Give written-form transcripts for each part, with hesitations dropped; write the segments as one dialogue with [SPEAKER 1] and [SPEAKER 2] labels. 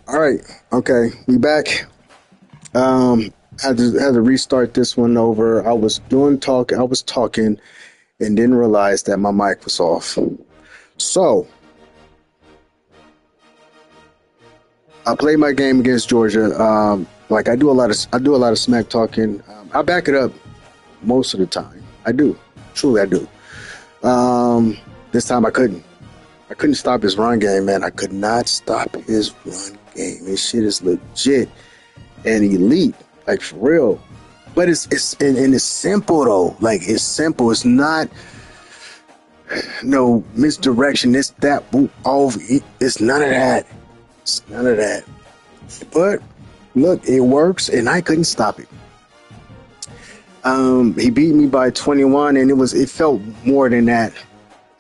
[SPEAKER 1] All right. Okay. We back. Um, had to restart this one over. I was talking and didn't realize that my mic was off. So I played my game against Georgia. Like I do a lot of smack talking. I back it up most of the time. I do. Truly, I do. This time I couldn't. I couldn't stop his run game, man. I could not stop his run game. This shit is legit and elite, like for real. But it's simple though. Like it's simple. It's not no misdirection. It's that boop off. It's none of that. It's none of that. But look, it works, and I couldn't stop it. He beat me by 21, and it felt more than that.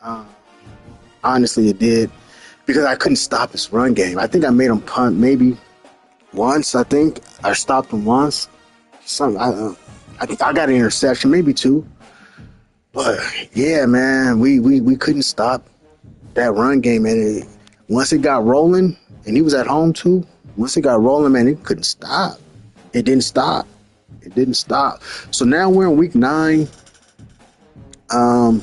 [SPEAKER 1] Um, Honestly, it did because I couldn't stop his run game. I think I made him punt maybe once. I think I stopped him once. Some I got an interception, maybe two. But yeah, man, we couldn't stop that run game, and once it got rolling, and he was at home too. Once it got rolling, man, it couldn't stop. It didn't stop. It didn't stop. So now we're in week 9. Um,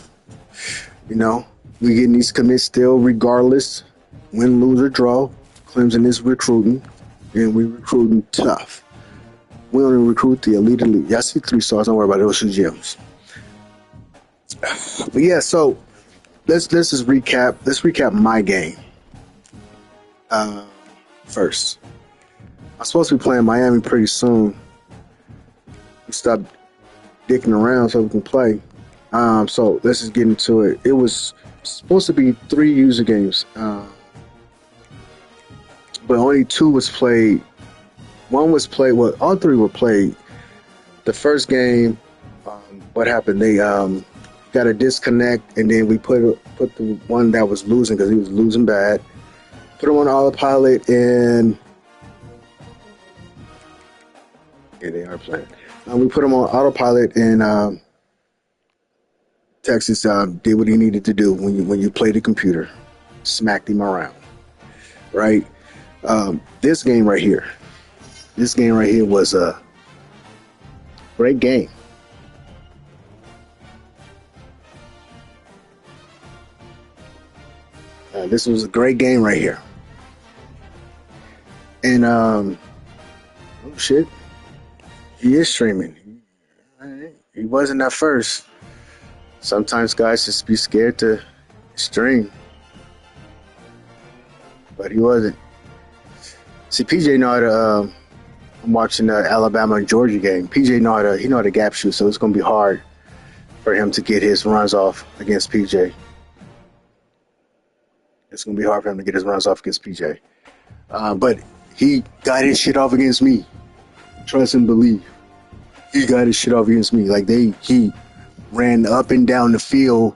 [SPEAKER 1] you know, we getting these commits still, regardless, win, lose or draw. Clemson is recruiting, and we recruiting tough. We only recruit the elite. Yeah, I see 3 stars. Don't worry about it. Those 2 gems. But yeah, so let's just recap. Let's recap my game uh, first. I'm supposed to be playing Miami pretty soon. We stopped dicking around so we can play. So let's just get into it. It was supposed to be 3 user games, but only 2 was played. One was played. Well, all 3 were played. The first game, what happened? They got a disconnect, and then we put the one that was losing because he was losing bad. Put him on autopilot, and yeah, they are playing. We put him on autopilot, and Texas did what he needed to do when you play the computer, smacked him around, right? This game right here was a great game. This was a great game right here, and oh shit, he is streaming. He wasn't at first. Sometimes guys just be scared to stream, but he wasn't. See, PJ know how to. I'm watching the Alabama and Georgia game. PJ know how to gap shoot, so it's gonna be hard for him to get his runs off against PJ. It's gonna be hard for him to get his runs off against PJ. But he got his shit off against me. Trust and believe. He got his shit off against me. He ran up and down the field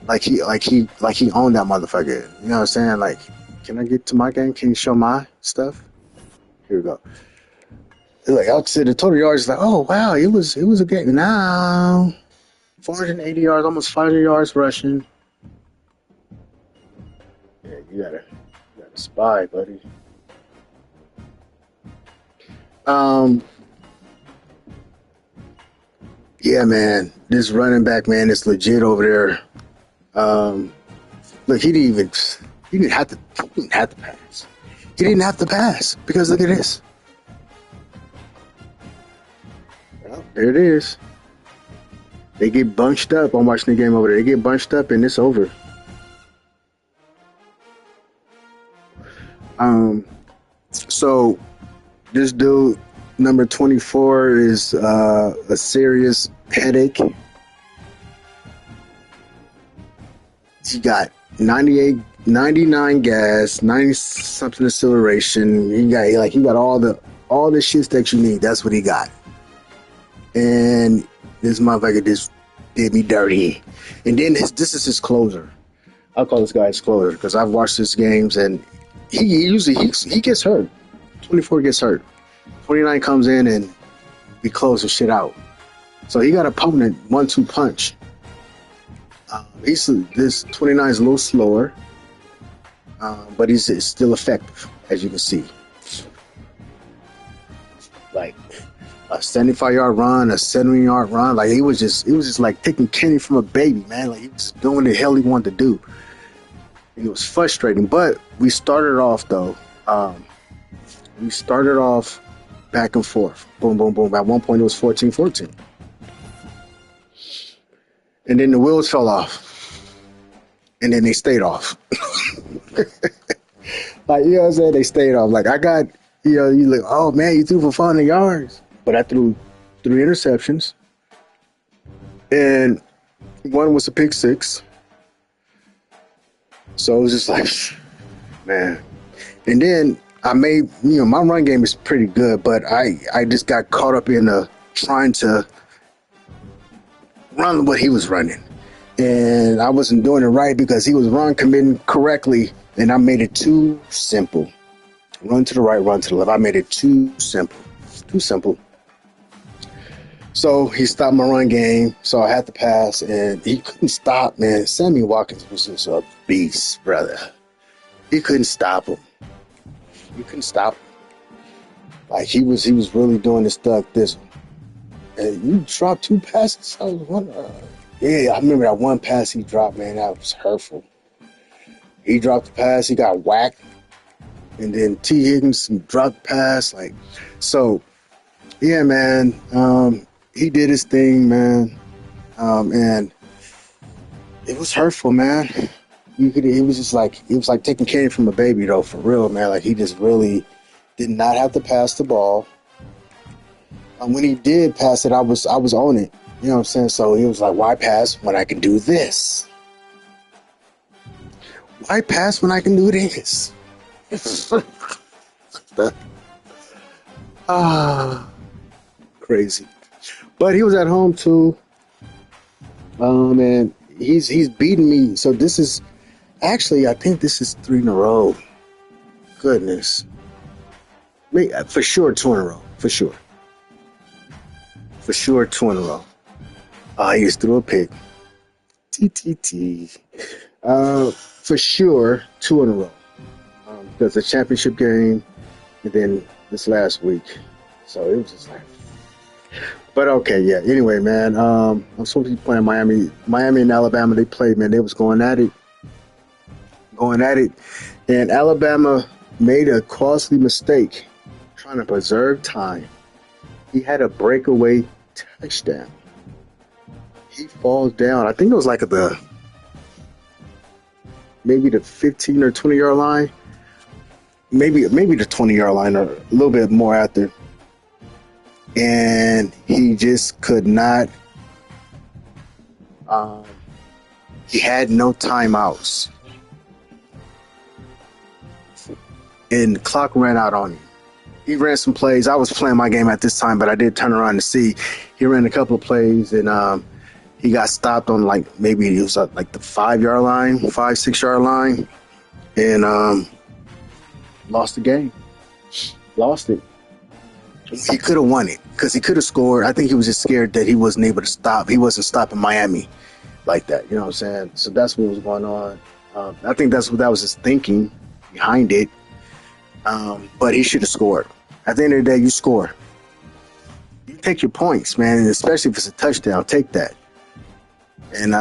[SPEAKER 1] like he owned that motherfucker. You know what I'm saying? Like, can I get to my game? Can you show my stuff? Here we go. Like I said, the total yards is like, oh wow, it was a game. Now 480 yards, almost 500 yards rushing. Yeah, you gotta spy, buddy. Um, yeah, man, this running back, man, is legit over there. Look, he didn't have to pass. He didn't have to pass because look at this. Well, there it is. They get bunched up. I'm watching the game over there. They get bunched up and it's over. So this dude, number 24, is a serious headache. He got 99 gas, 90 something acceleration. He got all the shits that you need. That's what he got. And this motherfucker just did me dirty. And then this is his closer. I'll call this guy his closer because I've watched his games and he usually he gets hurt. 24 gets hurt. 29 comes in and we close the shit out. So he got a potent 1-2 punch. This 29 is a little slower. but he's still effective, as you can see. Like a 75-yard run, a 70-yard run. Like it was just like taking candy from a baby, man. Like he was doing the hell he wanted to do. It was frustrating, but we started off though. We started off back and forth, boom, boom, boom. At one point, it was 14-14, and then the wheels fell off, and then they stayed off. Like, you know what I'm saying? They stayed off. Like I got, you like, oh man, you threw for 400 yards, but I threw 3 interceptions, and one was a pick six. So it was just like, man. And then I made, my run game is pretty good, but I just got caught up in trying to run what he was running. And I wasn't doing it right because he was run committing correctly, and I made it too simple. Run to the right, run to the left. I made it too simple. Too simple. So he stopped my run game, so I had to pass, and he couldn't stop, man. Sammy Watkins was just a beast, brother. He couldn't stop him. You couldn't stop him. Like he was really doing this stuff. This, and you dropped 2 passes. I was wondering. Yeah, I remember that one pass he dropped, man. That was hurtful. He dropped the pass. He got whacked, and then T. Higgins dropped the pass. Like, so, yeah, man. He did his thing, man, and it was hurtful, man. It was like taking candy from a baby, though, for real, man. Like he just really did not have to pass the ball. When he did pass it, I was on it. You know what I'm saying? So he was like, "Why pass when I can do this? Why pass when I can do this?" Crazy. But he was at home too, and he's beaten me. So this is actually, I think this is 3 in a row. Goodness, for sure 2 in a row. For sure 2 in a row. He just threw a pick. TTT. For sure 2 in a row. Because the championship game, and then this last week. So it was just like. But okay, yeah. Anyway, man, I'm supposed to be playing Miami and Alabama. They played, man. They was going at it, and Alabama made a costly mistake trying to preserve time. He had a breakaway touchdown. He falls down. I think it was like maybe the 15 or 20-yard line, maybe the 20-yard line, or a little bit more after. And he just could not. He had no timeouts, and the clock ran out on him. He ran some plays. I was playing my game at this time, but I did turn around to see. He ran a couple of plays, and he got stopped on maybe it was like the 5-yard line, 5-6-yard line, and lost the game. Lost it. He could have won it because he could have scored. I think he was just scared that he wasn't able to stop. He wasn't stopping Miami like that. You know what I'm saying? So that's what was going on. I think that was his thinking behind it. But he should have scored. At the end of the day, you score. You take your points, man, and especially if it's a touchdown. Take that. And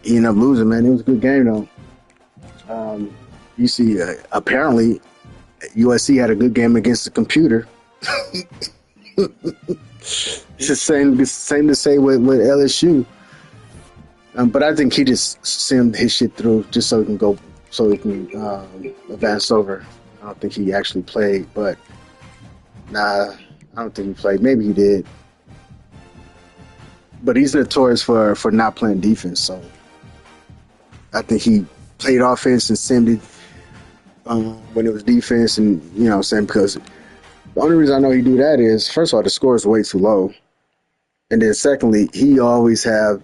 [SPEAKER 1] he ended up losing, man. It was a good game, though. You see, apparently, USC had a good game against the computer. It's the same to say with LSU. But I think he just simmed his shit through just so he can advance over. I don't think he actually played, but nah, I don't think he played. Maybe he did. But he's notorious for not playing defense, so I think he played offense and simmed it when it was defense, and you know what I'm saying, because the only reason I know he do that is, first of all, the score is way too low. And then secondly, he always have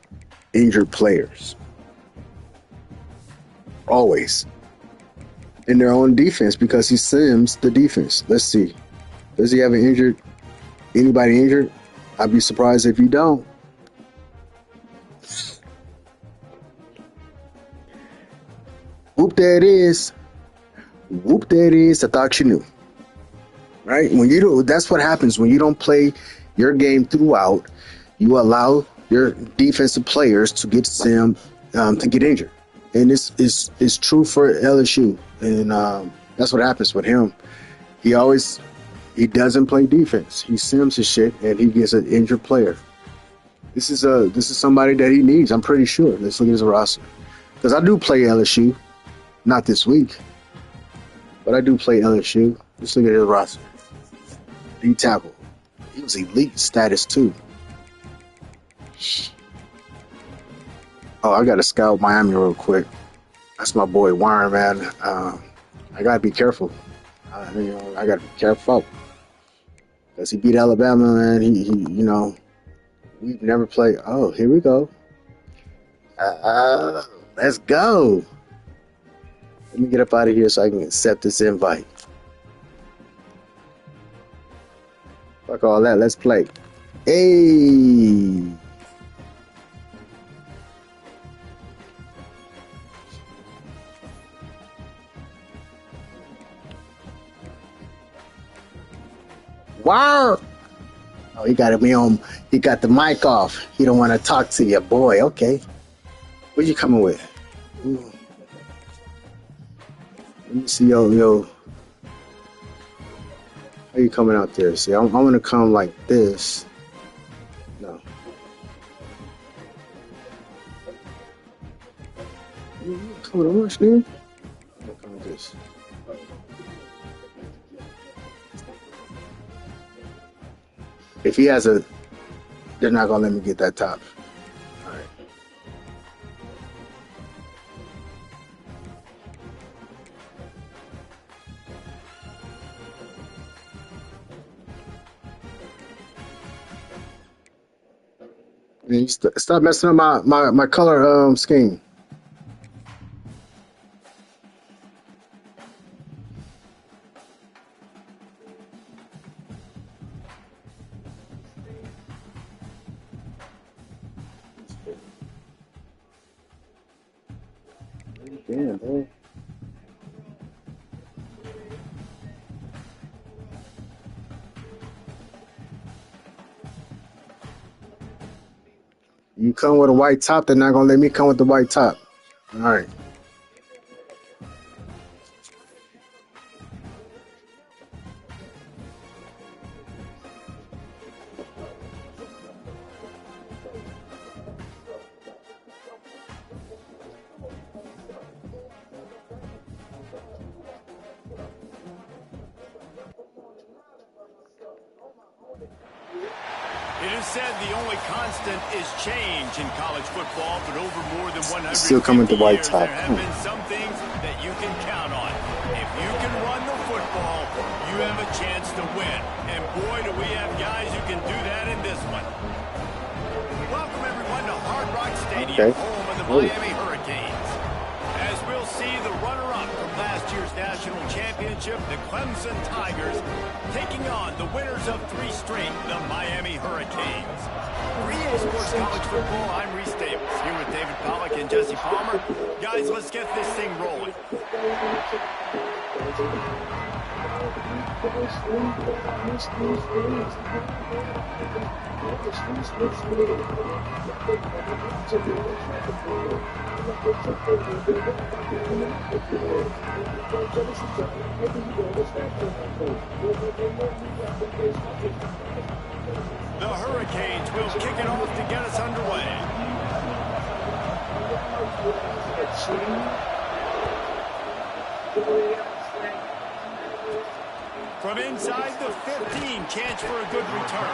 [SPEAKER 1] injured players. Always. In their own defense, because he sims the defense. Let's see. Does he have anybody injured? I'd be surprised if he don't. Whoop, there it is. Whoop, there it is. I thought you knew. Right? When you do, that's what happens when you don't play your game throughout. You allow your defensive players to get to get injured, and this is true for LSU, and that's what happens with him. He doesn't play defense. He sims his shit, and he gets an injured player. This is somebody that he needs. I'm pretty sure. Let's look at his roster, because I do play LSU, not this week, but I do play LSU. Let's look at his roster. D tackle. He was elite status too. Oh, I gotta scout Miami real quick. That's my boy Warren, man. I gotta be careful. I gotta be careful because he beat Alabama, and we've never played. Oh, here we go. Let's go. Let me get up out of here so I can accept this invite. Fuck all that. Let's play. Hey. Wow. Oh, he got me on. He got the mic off. He don't want to talk to you, boy. Okay. What you coming with? Ooh. Let me see, yo. How you coming out there? See, I'm gonna come like this. No. You coming to rush, dude? I'm gonna come like this. If he has they're not gonna let me get that top. All right. Man, stop messing up my color scheme. Damn, bro. You come with a white top, they're not gonna let me come with the white top. All right.
[SPEAKER 2] It is said the only constant is change in college football, but over more than 150
[SPEAKER 1] Still coming with the white
[SPEAKER 2] years,
[SPEAKER 1] top.
[SPEAKER 2] there have been some things that you can count on. If you can run the football, you have a chance to win. And boy, do we have guys who can do that in this one. Welcome, everyone, to Hard Rock Stadium, home of the Miami Hurricanes. As we'll see, the runner-up from last year's national championship, the Clemson Tigers, taking on the winners of 3 straight, the Miami Hurricanes. For EA Sports College Football, I'm Reese Davis, here with David Pollack and Jesse Palmer. Guys, let's get this thing rolling. The Hurricanes will kick it off to get us underway. From inside the 15, chance for a good return.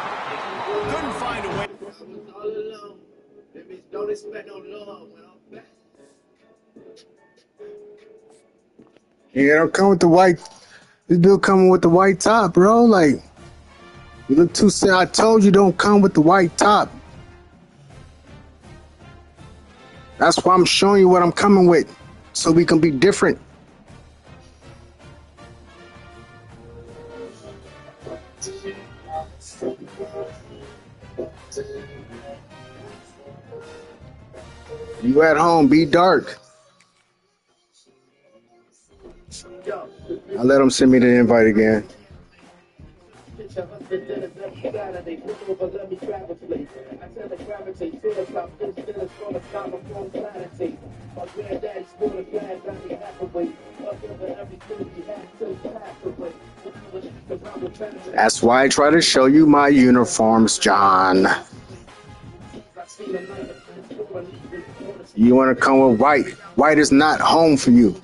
[SPEAKER 2] Couldn't find a way.
[SPEAKER 3] Don't expect no love when I'm back.
[SPEAKER 1] Yeah, don't come with the white. This dude coming with the white top, bro. Like, you look too sad. I told you don't come with the white top. That's why I'm showing you what I'm coming with, so we can be different. You at home, be dark.
[SPEAKER 3] Yo,
[SPEAKER 1] I'll let him send me the invite again. That's why I try to show you my uniforms, John. You want to come with white. White is not home for you.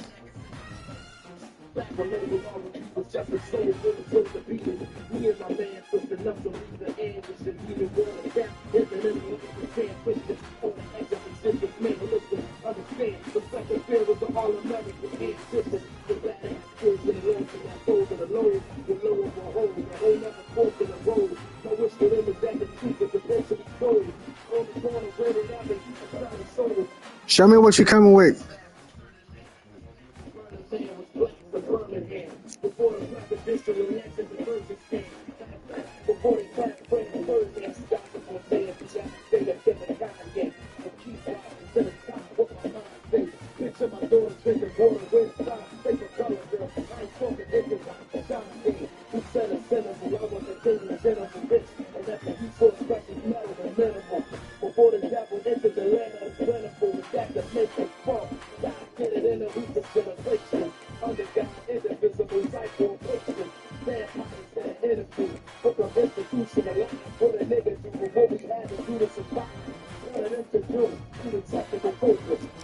[SPEAKER 1] Show me what you're coming with.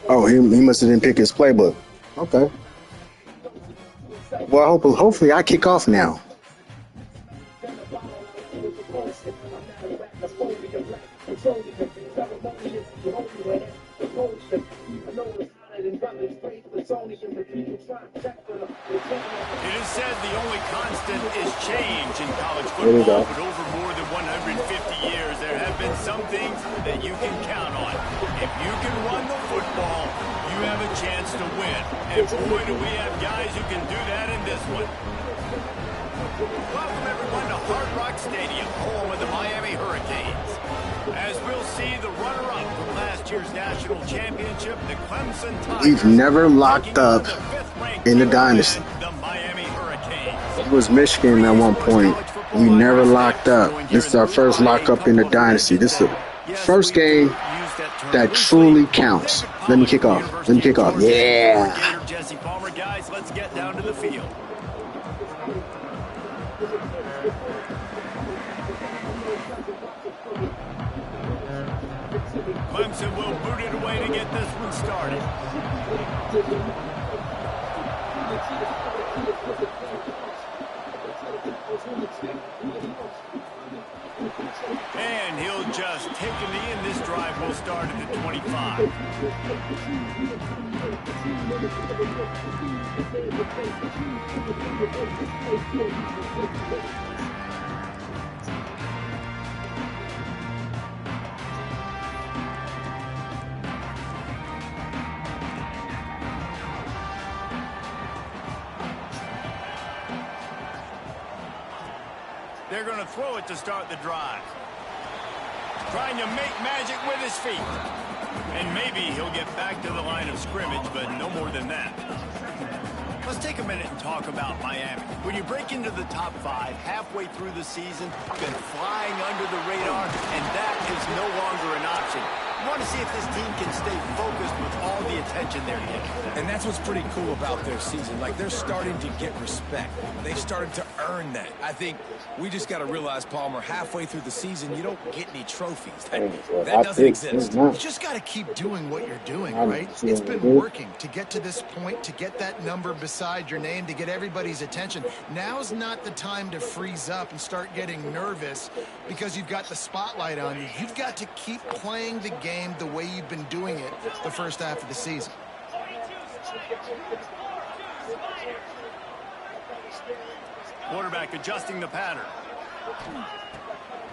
[SPEAKER 1] Oh, he must have didn't pick his playbook. Okay. Well, hopefully I kick off now.
[SPEAKER 2] It is said the only constant is change in college football, but over more than 150 years, there have been some things that you can count on. If you can run the football, you have a chance to win. And boy, do we have guys who can do that in this one. Welcome, everyone, to Hard Rock Stadium, home of the Miami Hurricanes. As we'll see, the runner-up from last year's national championship, the Clemson Tigers.
[SPEAKER 1] We've never locked up in the Dynasty.
[SPEAKER 2] The Miami Hurricanes.
[SPEAKER 1] It was Michigan at one point. We never locked up. This is our first lockup in the Dynasty. This is the first game that truly counts. Let me kick off. Yeah.
[SPEAKER 2] Jesse Palmer, guys, let's get down to the field. Clemson will boot it away to get this one started. And he'll just take a knee, and this drive will start at the 25. They're going to throw it to start the drive. Trying to make magic with his feet. And maybe he'll get back to the line of scrimmage, but no more than that. Let's take a minute and talk about Miami. When you break into the top 5 halfway through the season, you've been flying under the radar, and that is no longer an option. You want to see if this team can stay focused with all the attention they're getting.
[SPEAKER 4] And that's what's pretty cool about their season. Like, they're starting to get respect. They started to earn that. I think we just got to realize, Palmer, halfway through the season, you don't get any trophies. That doesn't exist.
[SPEAKER 5] You just got to keep doing what you're doing, right? It's been working to get to this point, to get that number beside your name, to get everybody's attention. Now's not the time to freeze up and start getting nervous because you've got the spotlight on you. You've got to keep playing the game the way you've been doing it the first half of the season.
[SPEAKER 2] Quarterback adjusting the pattern.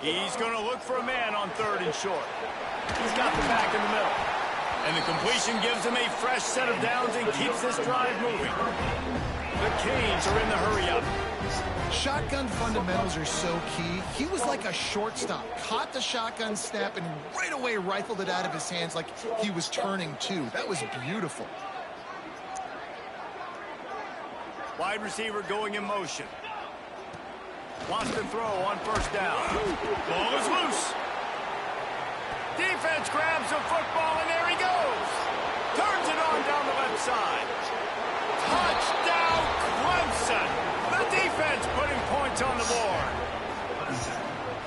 [SPEAKER 2] He's going to look for a man on 3rd and short. He's got the back in the middle. And the completion gives him a fresh set of downs and keeps this drive moving. The Canes are in the hurry-up.
[SPEAKER 5] Shotgun fundamentals are so key. He was like a shortstop. Caught the shotgun snap and right away rifled it out of his hands like he was turning too. That was beautiful.
[SPEAKER 2] Wide receiver going in motion. Wants to throw on first down. Ball is loose. Defense grabs the football, and there he goes. Turns it on down the left side. Touchdown, Clemson. The defense putting points on the board.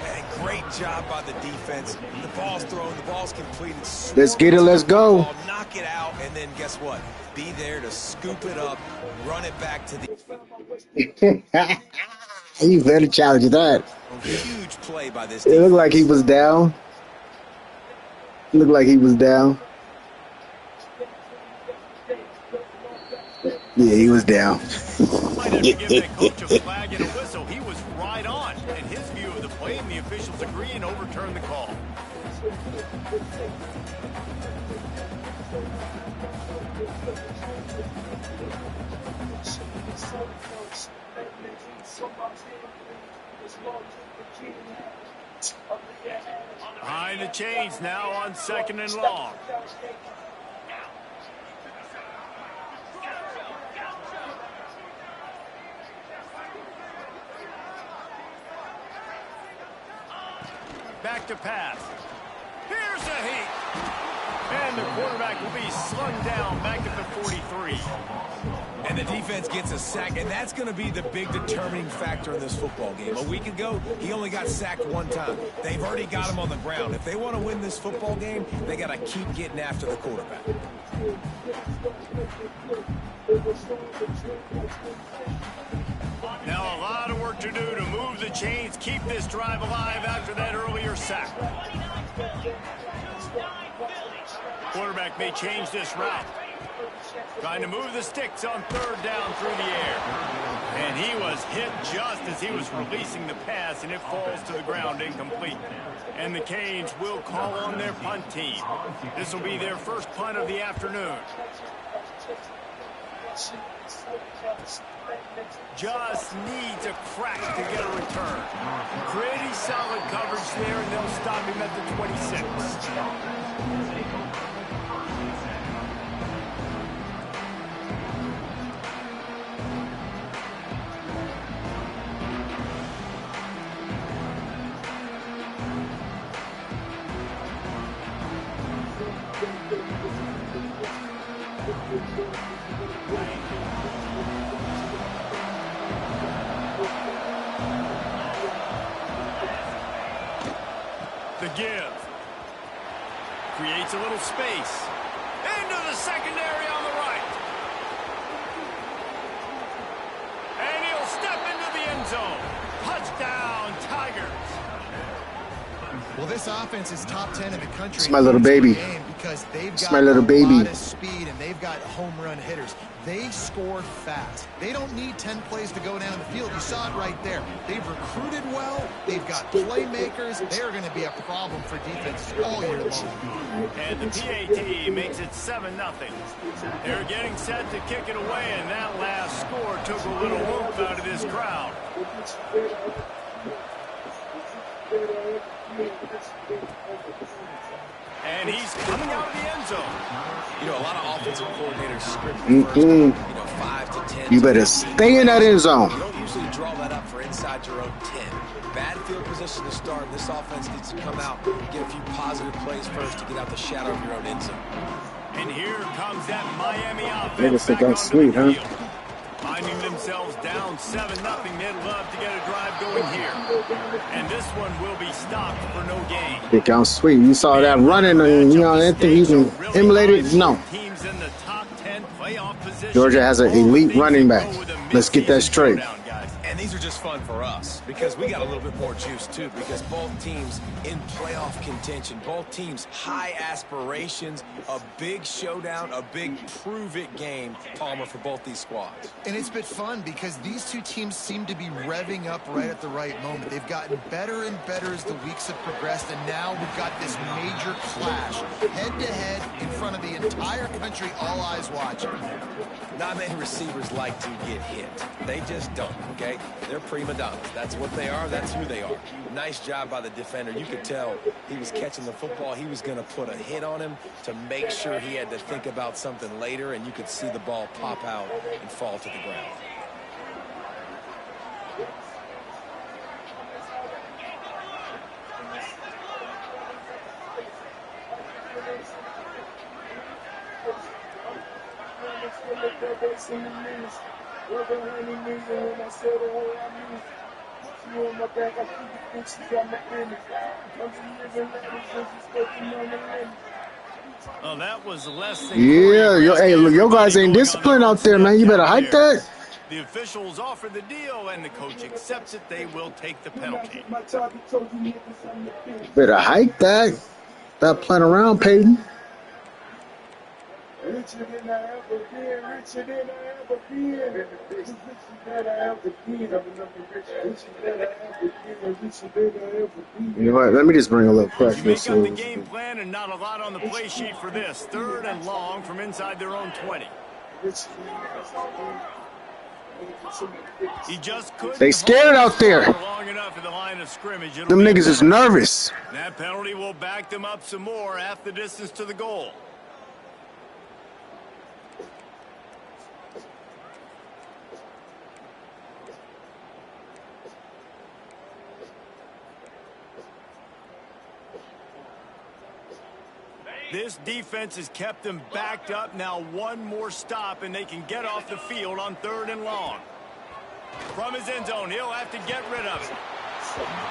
[SPEAKER 4] Hey, great job by the defense. The ball's thrown, the ball's completed.
[SPEAKER 1] Let's get it, let's go.
[SPEAKER 4] Ball, knock it out, and then guess what? Be there to scoop it up, run it back to the...
[SPEAKER 1] You better challenge that.
[SPEAKER 4] Huge play by this
[SPEAKER 1] It
[SPEAKER 4] defense.
[SPEAKER 1] looked like he was down. It looked like he was down. Yeah, he was down.
[SPEAKER 2] Might have to give that coach a flag and a whistle. He was right on in his view of the play, and the officials agree and overturn the call. Behind the chains now on 2nd and long. Back to pass. Here's a heat. And the quarterback will be slung down back at the 43.
[SPEAKER 4] And the defense gets a sack, and that's going to be the big determining factor in this football game. A week ago, he only got sacked one time. They've already got him on the ground. If they want to win this football game, they got to keep getting after the quarterback.
[SPEAKER 2] Now a lot of work to do to move the chains, keep this drive alive after that earlier sack. Quarterback may change this route. Trying to move the sticks on 3rd down through the air. And he was hit just as he was releasing the pass, and it falls to the ground incomplete. And the Canes will call on their punt team. This will be their first punt of the afternoon. Just needs a crack to get a return. Pretty solid coverage there, and they'll stop him at the 26. The give. Creates a little space. Into the secondary on the right. And he'll step into the end zone. Touchdown, Tigers.
[SPEAKER 5] Well, this offense is top 10 in the country.
[SPEAKER 1] It's my little baby.
[SPEAKER 5] Because they've got
[SPEAKER 1] my little baby.
[SPEAKER 5] A lot of speed, and they've got home run hitters. They score fast. They don't need 10 plays to go down the field. You saw it right there. They've recruited well. They've got playmakers. They're going to be a problem for defense all year long.
[SPEAKER 2] And the PAT makes it 7-0. They're getting set to kick it away, and that last score took a little whoop out of this crowd. And he's coming out of the end zone.
[SPEAKER 4] You know, a lot of offensive coordinators script 5 to 10.
[SPEAKER 1] You better stay in that end zone.
[SPEAKER 4] You don't usually draw that up for inside your own 10. Bad field position to start. This offense needs to come out and get a few positive plays first to get out the shadow of your own end zone.
[SPEAKER 2] And here comes that Miami offense.
[SPEAKER 1] Niggas think I'm sweet, huh?
[SPEAKER 2] Finding themselves down 7-0, they'd love to get a drive going here. And this one will be stopped for no gain.
[SPEAKER 1] Think I'm sweet. You saw that running, and you know, I think you can emulate it. No.
[SPEAKER 2] Teams in the top 10 playoff position.
[SPEAKER 1] Georgia has an elite running back. Let's get that straight.
[SPEAKER 4] And these are just fun for us because we got a little bit more juice too, because both teams in playoff contention, both teams high aspirations, a big showdown, a big prove-it game, Palmer, for both these squads.
[SPEAKER 5] And it's been fun because these two teams seem to be revving up right at the right moment. They've gotten better and better as the weeks have progressed, and now we've got this major clash, head-to-head in front of the entire country, all eyes watching.
[SPEAKER 4] Not many receivers like to get hit. They just don't, okay? They're prima donnas. That's what they are. That's who they are. Nice job by the defender. You could tell he was catching the football. He was going to put a hit on him to make sure he had to think about something later, and you could see the ball pop out and fall to the ground.
[SPEAKER 2] Well, that was less than
[SPEAKER 1] Yeah, hey, look, your guys ain't disciplined out there, man. You better hike that.
[SPEAKER 2] The officials offer the deal, and the coach accepts it. They will take the penalty.
[SPEAKER 1] Better hike that. Stop playing around, Peyton. You know what? Let me just bring a little pressure.
[SPEAKER 2] You make up the game plan and not a lot on the play sheet for this. 3rd and long from inside their own 20. He just couldn't.
[SPEAKER 1] They scared out there.
[SPEAKER 2] Long enough at the line of scrimmage.
[SPEAKER 1] Them niggas is nervous.
[SPEAKER 2] That penalty will back them up some more, half the distance to the goal. This defense has kept them backed up. Now one more stop, and they can get off the field on 3rd and long. From his end zone, he'll have to get rid of it.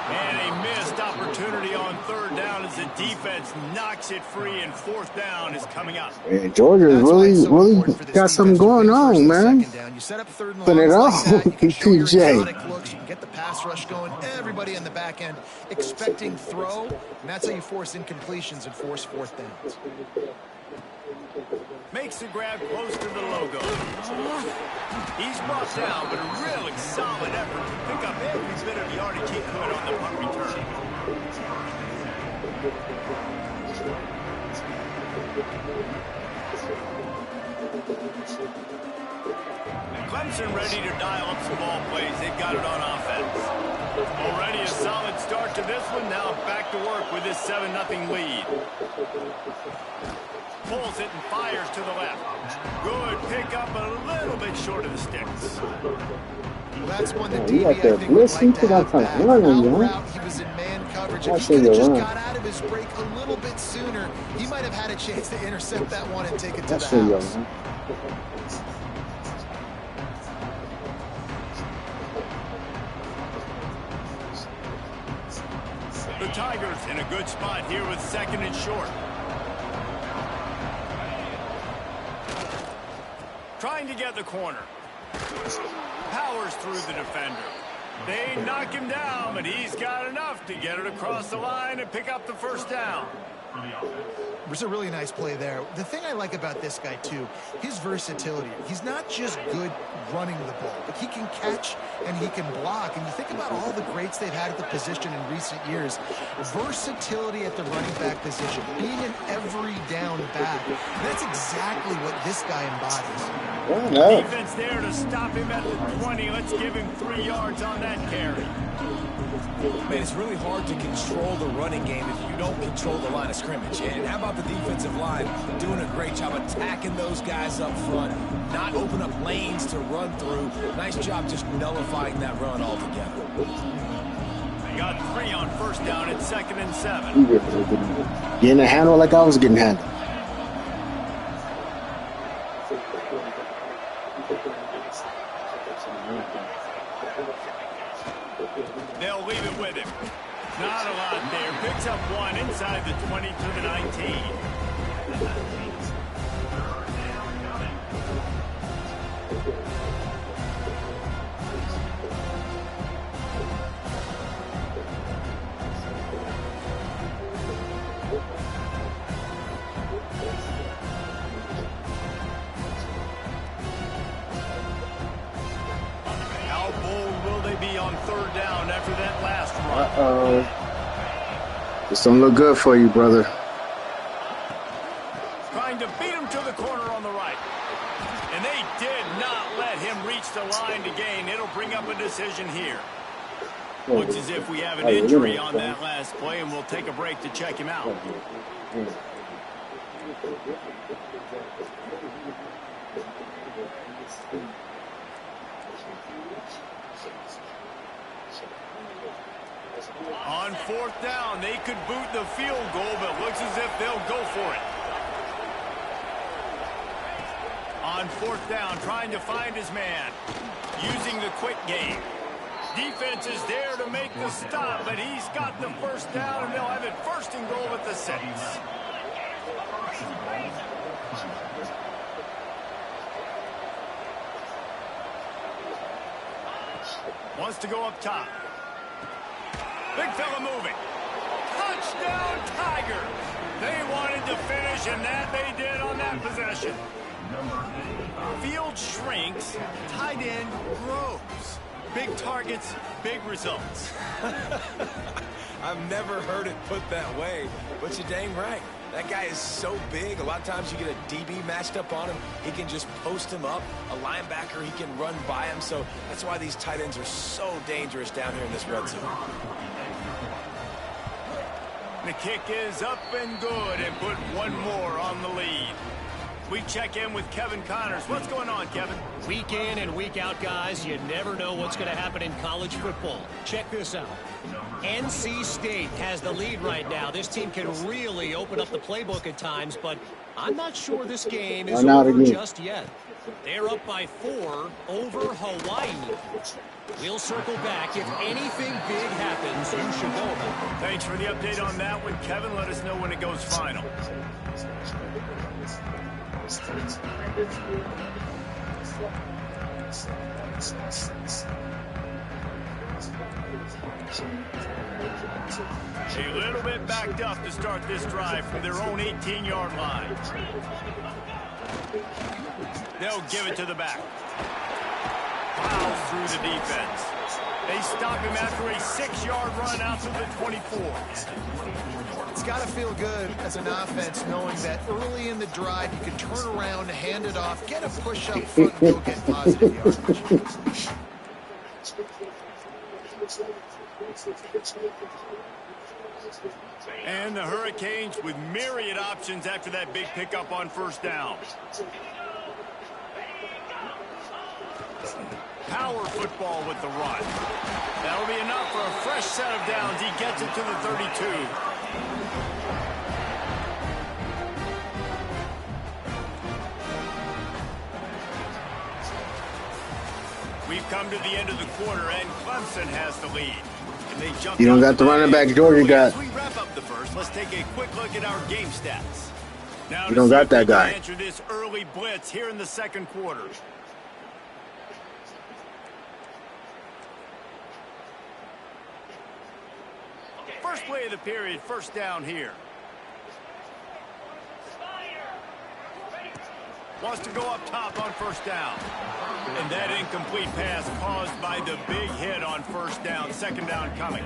[SPEAKER 2] And a missed opportunity on 3rd down as the defense knocks it free, and 4th down is coming up.
[SPEAKER 1] Man, Georgia really got something going on, man.
[SPEAKER 5] You set up 3rd and
[SPEAKER 1] Put it
[SPEAKER 5] long
[SPEAKER 1] on,
[SPEAKER 5] like that. You can show your
[SPEAKER 1] PJ.
[SPEAKER 5] exotic looks. You can get the pass rush going. Everybody in the back end expecting throw, and that's how you force incompletions and force 4th downs.
[SPEAKER 2] Makes the grab close to the logo. He's brought down, but a really solid effort to pick up every bit of yardage he could on the punt return. Clemson ready to dial up some ball plays. They've got it on offense. Already a solid start to this one. Now back to work with this 7-0 lead. Pulls it and fires to the left. Good pickup, a little bit short of the sticks.
[SPEAKER 5] Well, that's one that
[SPEAKER 1] You
[SPEAKER 5] DB,
[SPEAKER 1] got
[SPEAKER 5] I
[SPEAKER 1] that
[SPEAKER 5] think, would
[SPEAKER 1] blitz. You
[SPEAKER 5] like to
[SPEAKER 1] got
[SPEAKER 5] have
[SPEAKER 1] kind
[SPEAKER 5] back.
[SPEAKER 1] of running,
[SPEAKER 5] Out
[SPEAKER 1] man.
[SPEAKER 5] route, he was in man coverage. If
[SPEAKER 1] I
[SPEAKER 5] he
[SPEAKER 1] see
[SPEAKER 5] could have
[SPEAKER 1] you
[SPEAKER 5] just
[SPEAKER 1] run.
[SPEAKER 5] got out of his break a little bit sooner, he might have had a chance to intercept that one and take it to
[SPEAKER 1] I
[SPEAKER 5] the
[SPEAKER 1] see you,
[SPEAKER 5] house.
[SPEAKER 1] man.
[SPEAKER 2] The Tigers in a good spot here with 2nd and short. Trying to get the corner. Powers through the defender. They knock him down, but he's got enough to get it across the line and pick up the 1st down.
[SPEAKER 5] It was a really nice play there. The thing I like about this guy, too, his versatility. He's not just good running the ball, but he can catch and he can block. And you think about all the greats they've had at the position in recent years. Versatility at the running back position, being an every down back. That's exactly what this guy embodies.
[SPEAKER 2] Defense there to stop him at the 20. Let's give him 3 yards on that carry.
[SPEAKER 4] Man, it's really hard to control the running game if you don't control the line of scrimmage. And how about the defensive line doing a great job attacking those guys up front, not open up lanes to run through. Nice job just nullifying that run altogether.
[SPEAKER 2] They got 3 on 1st down at 2nd and 7.
[SPEAKER 1] Getting a handle like I was getting handled.
[SPEAKER 2] They'll leave it with him. Not a lot there. Picks up 1 inside the 20 to the 19. How bold will they be on 3rd down after that last run?
[SPEAKER 1] This don't look good for you, brother.
[SPEAKER 2] Trying to beat him to the corner on the right. And they did not let him reach the line to gain. It'll bring up a decision here. Looks as if we have an injury on that last play, and we'll take a break to check him out. On 4th down, they could boot the field goal, but looks as if they'll go for it. On fourth down, trying to find his man. Using the quick game. Defense is there to make the stop, but he's got the first down, and they'll have it first and goal at the 6. Wants to go up top. Big fella moving. Touchdown, Tigers! They wanted to finish, and that they did on that possession. Field shrinks, tight end grows. Big targets, big results.
[SPEAKER 4] I've never heard it put that way, but you're dang right. That guy is so big. A lot of times you get a DB matched up on him. He can just post him up. A linebacker, he can run by him. So that's why these tight ends are so dangerous down here in this red zone.
[SPEAKER 2] The kick is up and good, and put one more on the lead. We check in with Kevin Connors. What's going on, Kevin?
[SPEAKER 6] Week in and week out, guys, you never know what's going to happen in college football. Check this out. NC State has the lead right now. This team can really open up the playbook at times, but I'm not sure this game is over just yet. They're up by 4 over Hawaii. We'll circle back. If anything big happens, you should know about it.
[SPEAKER 2] Thanks for the update on that one, Kevin. Let us know when it goes final. A little bit backed up to start this drive from their own 18-yard line. They'll give it to the back. Plows through the defense. They stop him after a 6-yard run out to the 24.
[SPEAKER 5] It's got to feel good as an offense knowing that early in the drive you can turn around, hand it off, get a push up front, and go get positive yardage.
[SPEAKER 2] And the Hurricanes with myriad options after that big pickup on first down. Power football with the run. That'll be enough for a fresh set of downs. He gets it to the 32. We've come to the end of the quarter, and Clemson has the lead. And they jump.
[SPEAKER 1] You don't got the running back Georgia got.
[SPEAKER 2] As we wrap up the first, let's take a quick look at our game stats. Now
[SPEAKER 1] You don't got that guy.
[SPEAKER 2] Answer this early blitz here in the second quarter. First play of the period, first down here. Wants to go up top on first down. And that incomplete pass caused by the big hit on first down. Second down coming.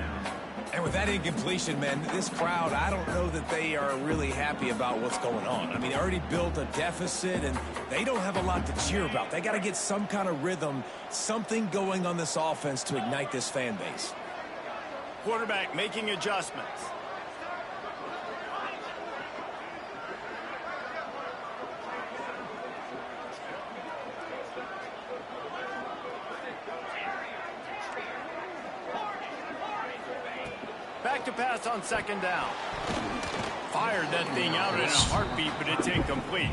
[SPEAKER 4] And with that incompletion, man, this crowd, I don't know that they are really happy about what's going on. I mean, they already built a deficit, and they don't have a lot to cheer about. They got to get some kind of rhythm, something going on this offense to ignite this fan base.
[SPEAKER 2] Quarterback making adjustments. Back to pass on second down. Fired that thing out in a heartbeat, but it's incomplete.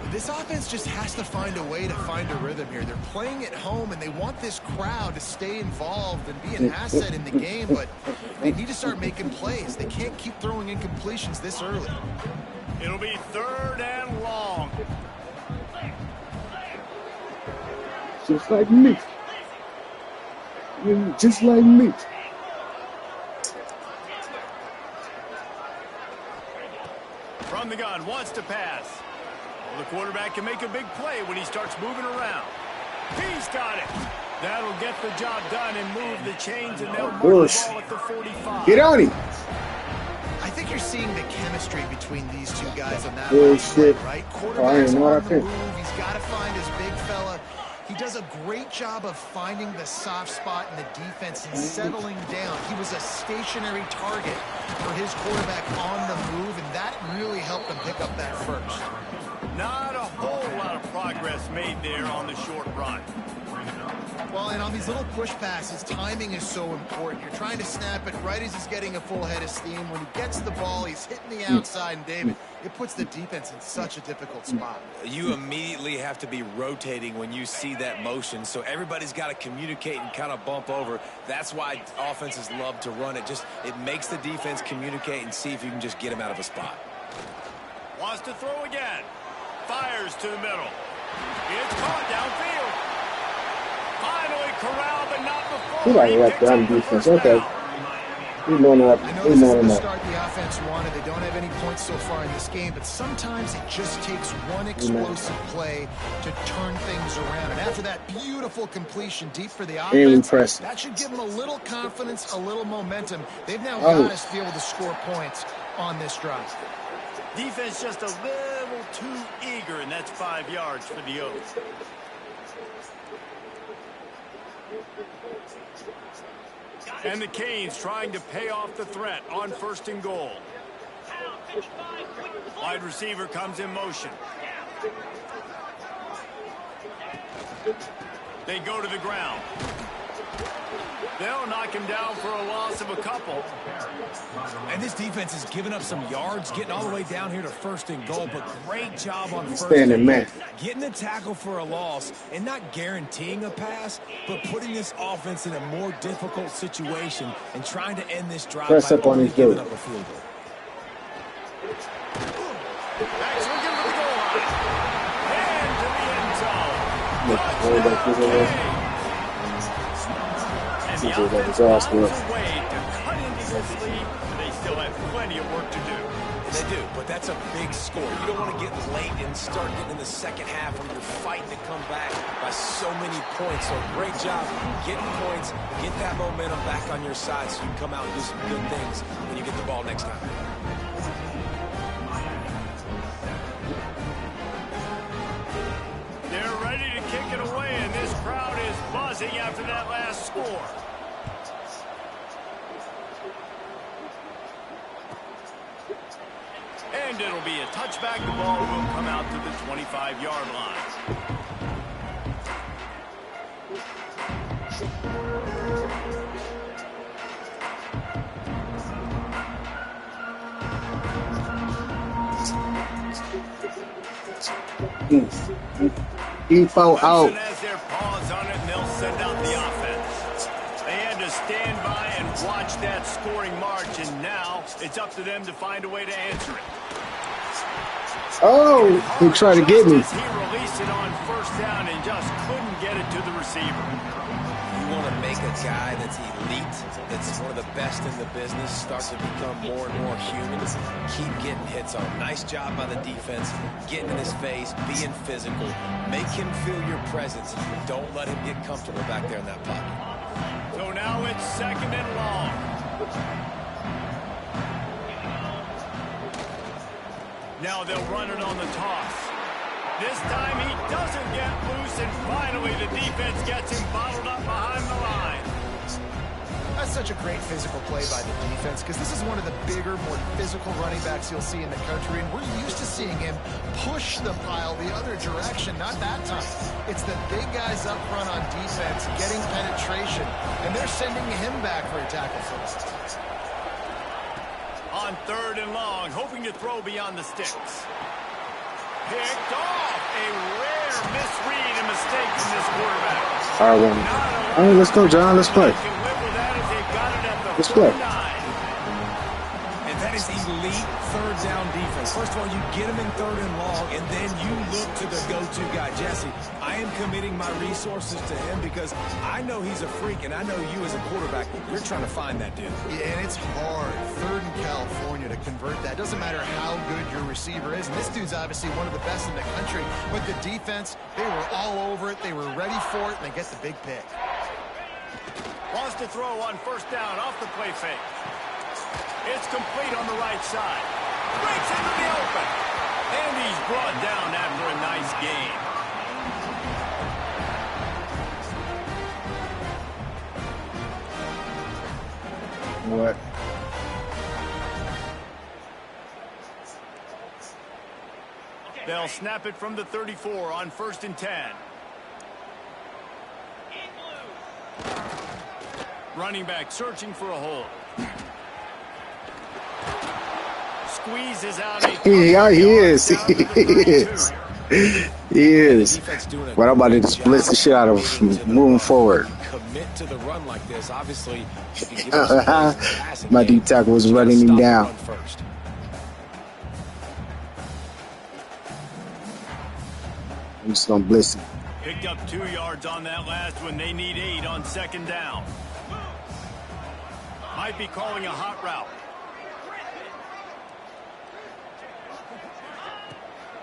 [SPEAKER 5] This offense just has to find a way to find a rhythm here. They're playing at home, and they want this crowd to stay involved and be an asset in the game, but they need to start making plays. They can't keep throwing incompletions this early.
[SPEAKER 2] It'll be third and long.
[SPEAKER 1] Just like me. Just like me.
[SPEAKER 2] From the gun, wants to pass. Well, the quarterback can make a big play when he starts moving around. He's got it. That'll get the job done and move the chains, and they'll mark the ball at the 45.
[SPEAKER 1] Get on him.
[SPEAKER 5] I think you're seeing the chemistry between these two guys on that
[SPEAKER 1] Oh,
[SPEAKER 5] line,
[SPEAKER 1] shit.
[SPEAKER 5] right?
[SPEAKER 1] I
[SPEAKER 5] Quarterback's
[SPEAKER 1] didn't know
[SPEAKER 5] on
[SPEAKER 1] that
[SPEAKER 5] the
[SPEAKER 1] too.
[SPEAKER 5] move. He's got to find his big fella. He does a great job of finding the soft spot in the defense and settling down. He was a stationary target for his quarterback on the move, and that really helped him pick up that first.
[SPEAKER 2] Not a whole lot of progress made there on the short run.
[SPEAKER 5] Well, and on these little push passes, timing is so important. You're trying to snap it right as he's getting a full head of steam. When he gets the ball, he's hitting the outside, and David, it puts the defense in such a difficult spot.
[SPEAKER 4] You immediately have to be rotating when you see that motion, so everybody's got to communicate and kind of bump over. That's why offenses love to run it. It makes the defense communicate and see if you can just get him out of a spot.
[SPEAKER 2] Wants to throw again. Fires to the middle. It's caught downfield. Finally corralled, but not before.
[SPEAKER 1] He like left down defense. Okay. He's going up.
[SPEAKER 5] I know this is the start the offense wanted. They don't have any points so far in this game, but sometimes it just takes one explosive play to turn things around. And after that beautiful completion deep for the offense, that should give them a little confidence, a little momentum. They've now got us to be able to score points on this drive.
[SPEAKER 2] Defense just a little too eager, and that's 5 yards for the Oaks. And the Canes trying to pay off the threat on 1st and goal. Wide receiver comes in motion. They go to the ground. They'll knock him down for a loss of a couple.
[SPEAKER 4] And this defense has given up some yards, getting all the way down here to 1st and goal, but great job on 1st and goal. Getting the tackle for a loss and not guaranteeing a pass, but putting this offense in a more difficult situation and trying to end this drive by only giving up a field goal.
[SPEAKER 2] Actually, give him the goal line. And to the end zone. And the offense finds a way to cut into this lead, but they still have plenty of work to do.
[SPEAKER 4] They do, but that's a big score. You don't want to get late and start getting in the second half when you're fighting to come back by so many points. So great job getting points, get that momentum back on your side so you can come out and do some good things when you get the ball next time.
[SPEAKER 2] They're ready to kick it away, and this crowd is buzzing after that last score. And it'll be a touchback. The ball will come out to the 25-yard line.
[SPEAKER 1] Info out.
[SPEAKER 2] Has their paws on it, and they'll send out the offense. They had to stand by and watch that scoring march, and now it's up to them to find a way to answer it.
[SPEAKER 1] Oh, he tried to get me.
[SPEAKER 2] He released it on 1st down and just couldn't get it to the receiver.
[SPEAKER 4] You want to make a guy that's elite, that's one of the best in the business, start to become more and more human. Keep getting hits on him. Nice job by the defense, getting in his face, being physical. Make him feel your presence. Don't let him get comfortable back there in that pocket.
[SPEAKER 2] So now it's 2nd and long. Now they'll run it on the toss. This time he doesn't get loose, and finally the defense gets him bottled up behind the line.
[SPEAKER 5] That's such a great physical play by the defense because this is one of the bigger, more physical running backs you'll see in the country, and we're used to seeing him push the pile the other direction. Not that time. It's the big guys up front on defense getting penetration, and they're sending him back for a tackle for us.
[SPEAKER 2] On 3rd and long, hoping to throw beyond the sticks. Picked off. A rare misread and mistake from this quarterback.
[SPEAKER 1] All right, all right, let's go, John. Let's play. Let's play.
[SPEAKER 4] And that is elite 3rd down defense. First of all, you get him in 3rd and long, and then you look to the go-to guy. Jesse, I am committing my resources to him because I know he's a freak, and I know you as a quarterback, you're trying to find that dude.
[SPEAKER 5] Yeah, and it's hard, 3rd in California, to convert that. Doesn't matter how good your receiver is. And this dude's obviously one of the best in the country. But the defense, they were all over it. They were ready for it, and they get the big pick.
[SPEAKER 2] Wants to throw on 1st down off the play fake. It's complete on the right side. Breaks into the open. And he's brought down after a nice gain.
[SPEAKER 1] What?
[SPEAKER 2] They'll snap it from the 34 on 1st and 10. Running back searching for a hole. Squeezes out a
[SPEAKER 1] Yeah, he is. He is. But I'm about to split the shit out of moving forward.
[SPEAKER 4] Commit to the run like this. Obviously, you can give him some plays in the passing
[SPEAKER 1] My
[SPEAKER 4] game.
[SPEAKER 1] D tackle was
[SPEAKER 4] You gotta
[SPEAKER 1] running him
[SPEAKER 4] stop the
[SPEAKER 1] down.
[SPEAKER 4] run first.
[SPEAKER 1] I'm just gonna blitz him.
[SPEAKER 2] Picked up 2 yards on that last one. They need 8 on second down. Might be calling a hot route.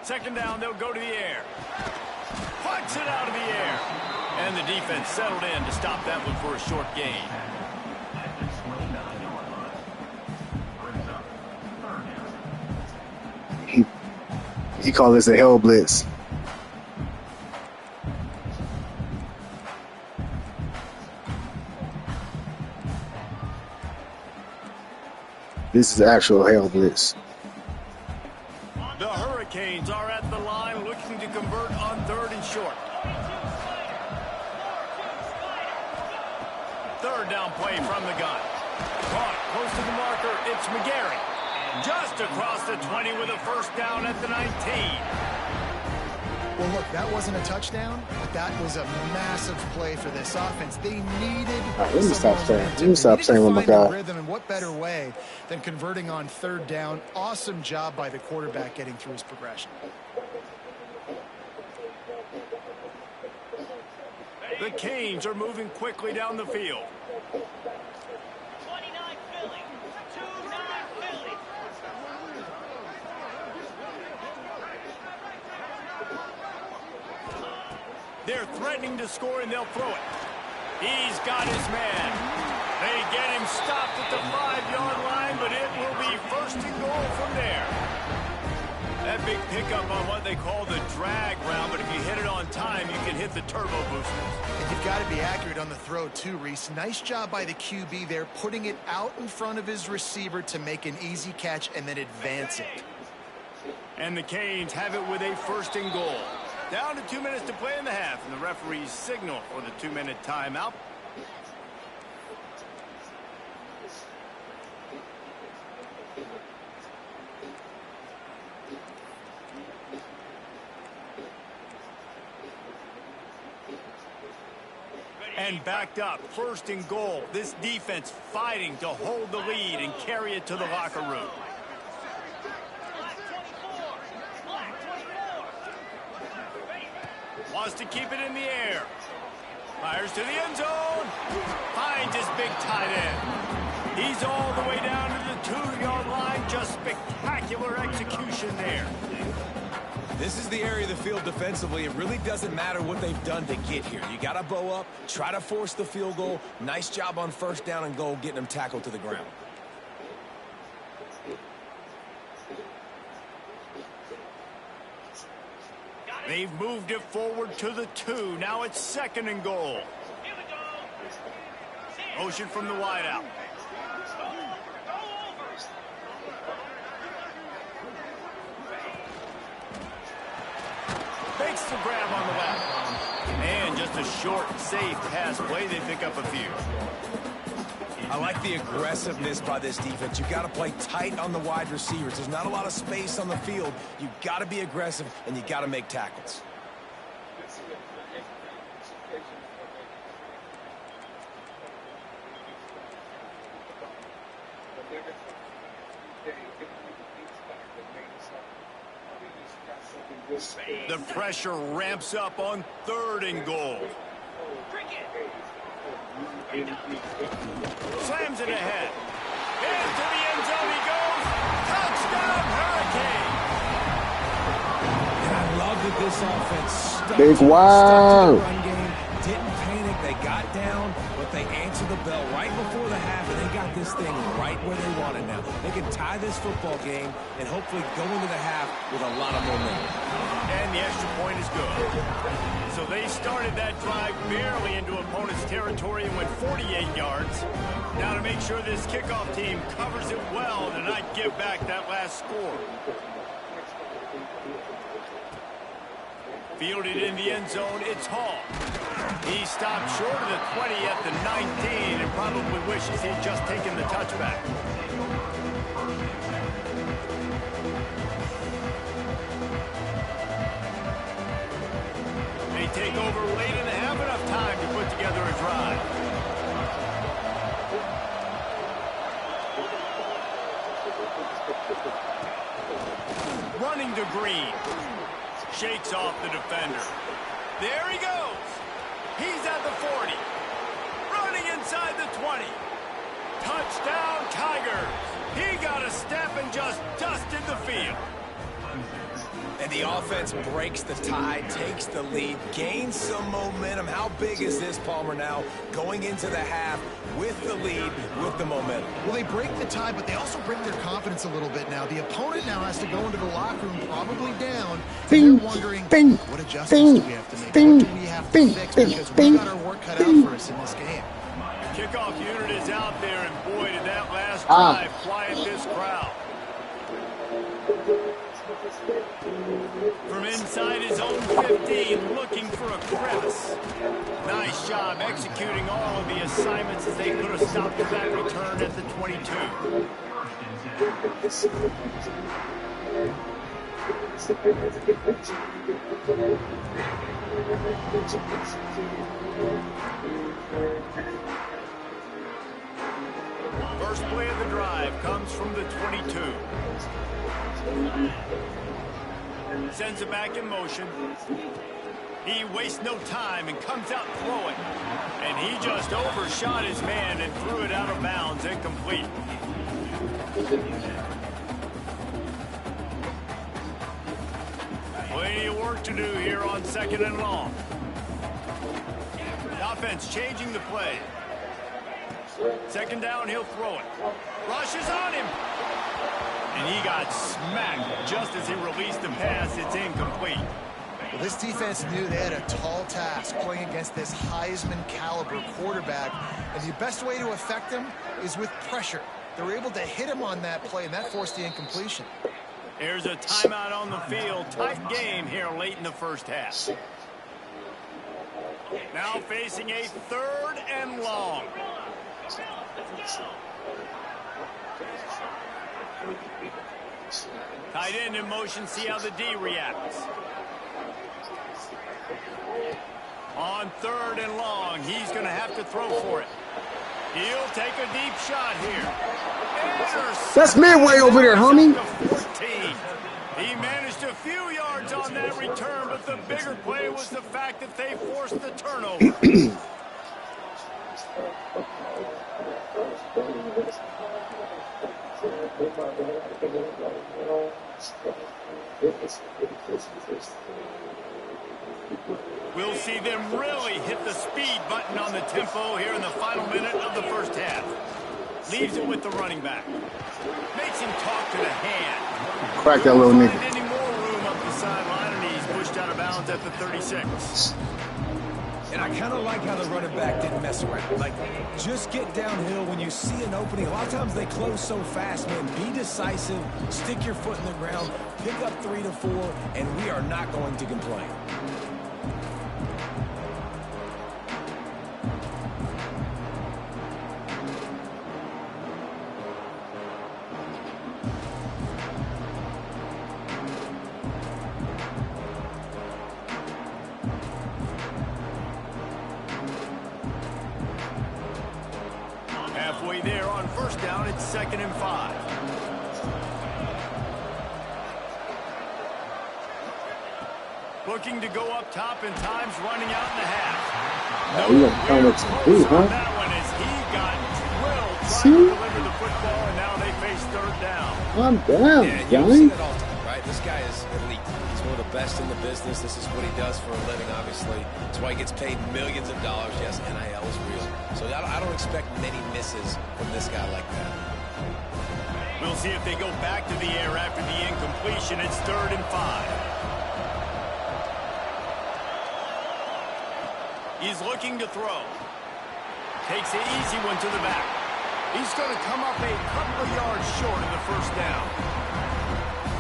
[SPEAKER 2] Second down, they'll go to the air. Flex it out of the air. And the defense settled in to stop that one for a short gain.
[SPEAKER 1] He called this a hell blitz. This is actual hell blitz.
[SPEAKER 2] The Hurricanes are at the line looking to convert on 3rd and short. 3rd down play from the gun. Caught close to the marker. It's McGarry. Just across the 20 with a first down at the 19.
[SPEAKER 5] Well, look, that wasn't a touchdown, but that was a massive play for this offense. They needed
[SPEAKER 1] Let me
[SPEAKER 5] some
[SPEAKER 1] stop saying.
[SPEAKER 5] momentum.
[SPEAKER 1] Let me stop
[SPEAKER 5] They needed
[SPEAKER 1] saying,
[SPEAKER 5] to
[SPEAKER 1] oh my
[SPEAKER 5] find a
[SPEAKER 1] God.
[SPEAKER 5] rhythm, and what better way than converting on 3rd down? Awesome job by the quarterback getting through his progression.
[SPEAKER 2] The Canes are moving quickly down the field.
[SPEAKER 3] 29 Philly. 29 Philly.
[SPEAKER 2] They're threatening to score, and they'll throw it. He's got his man. They get him stopped at the 5-yard line, but it will be 1st and goal from there. That big pickup on what they call the drag route, but if you hit it on time, you can hit the turbo boosters.
[SPEAKER 5] And you've got to be accurate on the throw, too, Reese. Nice job by the QB there, putting it out in front of his receiver to make an easy catch and then advance it.
[SPEAKER 2] And the Canes have it with a 1st and goal. Down to 2 minutes to play in the half, and the referees signal for the 2-minute timeout. And backed up, 1st and goal. This defense fighting to hold the lead and carry it to the locker room. Wants to keep it in the air. Fires to the end zone. Finds his big tight end. He's all the way down to the 2-yard line. Just spectacular execution there.
[SPEAKER 4] This is the area of the field defensively. It really doesn't matter what they've done to get here. You got to bow up, try to force the field goal. Nice job on 1st down and goal, getting them tackled to the ground.
[SPEAKER 2] They've moved it forward to the 2. Now it's 2nd and goal. Motion from the wideout. Makes the grab on the left. And just a short, safe pass play. They pick up a few.
[SPEAKER 4] I like the aggressiveness by this defense. You got to play tight on the wide receivers. There's not a lot of space on the field. You got to be aggressive, and you got to make tackles.
[SPEAKER 2] The pressure ramps up on 3rd and goal. Slams it ahead. Into the end zone he goes. Touchdown, Hurricane.
[SPEAKER 4] And I love that this offense stuck
[SPEAKER 1] Big
[SPEAKER 4] to
[SPEAKER 1] wow.
[SPEAKER 4] the run game. Didn't panic. They got down, but they answered the bell right before the half, and they got this thing right where they want it now. They can tie this football game and hopefully go into the half with a lot of momentum.
[SPEAKER 2] And the extra point is good. So they started that drive barely into opponent's territory and went 48 yards. Now to make sure this kickoff team covers it well to not give back that last score. Fielded in the end zone, it's Hall. He stopped short of the 20 at the 19 and probably wishes he'd just taken the touchback. They take over late and have enough time to put together a drive. Running to Green. Shakes off the defender. There he goes. He's at the 40. Running inside the 20. Touchdown, Tigers. He got a step and just dusted the field.
[SPEAKER 4] And the offense breaks the tie, takes the lead, gains some momentum. How big is this, Palmer, now going into the half with the lead, with the momentum?
[SPEAKER 5] Well, they break the tie, but they also break their confidence a little bit now. The opponent now has to go into the locker room probably down. And they're wondering, what adjustments do we have to make? What do we have to fix? Because we got our work cut out for us in this game.
[SPEAKER 2] The kickoff unit is out there, and boy, did that last drive quiet this crowd. From inside his own 15, looking for a crevice. Nice job executing all of the assignments as they could have stopped that return at the 22. First play of the drive comes from the 22. Sends it back in motion. He wastes no time and comes out throwing. And he just overshot his man and threw it out of bounds, incomplete. Plenty of work to do here on 2nd and long. The offense changing the play. 2nd down, he'll throw it. Rushes on him. And he got smacked just as he released the pass. It's incomplete.
[SPEAKER 5] Well, this defense knew they had a tall task playing against this Heisman caliber quarterback. And the best way to affect him is with pressure. They were able to hit him on that play, and that forced the incompletion.
[SPEAKER 2] There's a timeout on the field. Tight game here late in the first half. Now facing a 3rd and long. Tight end in motion, see how the D reacts. On 3rd and long, he's going to have to throw for it. He'll take a deep shot here.
[SPEAKER 1] That's midway over there, homie.
[SPEAKER 2] 14. He managed a few yards on that return, but the bigger play was the fact that they forced the turnover. We'll see them really hit the speed button on the tempo here in the final minute of the first half. Leaves it with the running back. Makes him talk to the hand.
[SPEAKER 1] Crack that little nigga.
[SPEAKER 2] Any more room up the sideline, and he's pushed out of bounds at the 36.
[SPEAKER 4] And I kind of like how the running back didn't mess around. Like, just get downhill when you see an opening. A lot of times they close so fast, man. Be decisive, stick your foot in the ground, pick up 3 to 4, and we are not going to complain.
[SPEAKER 2] Halfway there on 1st down, it's 2nd and 5. Looking to go up top, and time's running out in the half. No,
[SPEAKER 1] we're gonna count it to 2, huh?
[SPEAKER 2] That one as he got drilled trying to deliver the football, and now they face 3rd down.
[SPEAKER 1] I'm down,
[SPEAKER 4] Yeah,
[SPEAKER 1] Johnny.
[SPEAKER 4] you see that all the time, right? This guy is elite. He's one of the best in the business. This is what he does for a living, obviously. That's why he gets paid millions of dollars. Yes, NIL is real. So I don't expect many misses from this guy like that.
[SPEAKER 2] We'll see if they go back to the air after the incompletion. It's 3rd and 5. He's looking to throw. Takes an easy one to the back. He's going to come up a couple of yards short of the 1st down.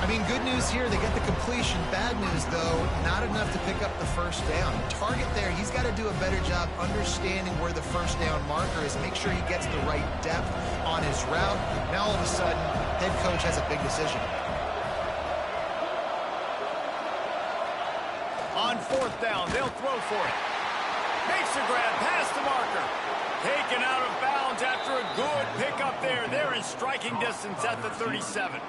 [SPEAKER 5] I mean, good news here, they get the completion. Bad news, though, not enough to pick up the first down. Target there, he's got to do a better job understanding where the first down marker is, make sure he gets the right depth on his route. Now, all of a sudden, head coach has a big decision.
[SPEAKER 2] On fourth down, they'll throw for it. Makes the grab past the marker. Taken out of bounds after a good pickup there. They're in striking distance at the 37.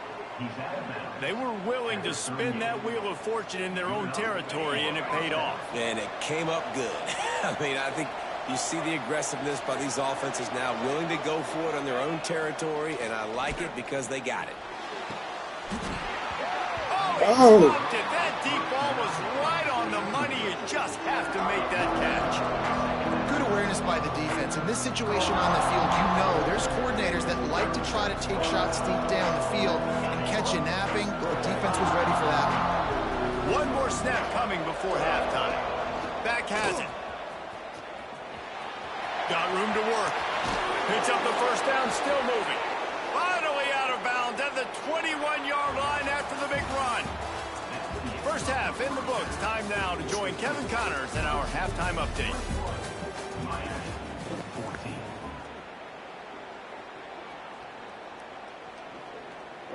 [SPEAKER 2] They were willing to spin that wheel of fortune in their own territory, and it paid off.
[SPEAKER 4] And it came up good. I mean, I think you see the aggressiveness by these offenses now, willing to go for it on their own territory, and I like it because they got it.
[SPEAKER 2] Oh, he stopped it. That deep ball was right on the money. You just have to make that catch.
[SPEAKER 5] Good awareness by the defense. In this situation on the field, you know there's coordinators that like to try to take shots deep down the field and catch you napping, but the defense was ready for that one.
[SPEAKER 2] One more snap coming before halftime. Back has it. Got room to work. Picks up the first down, still moving. Finally out of bounds at the 21-yard line after the big run. First half in the books. Time now to join Kevin Connors in our halftime update.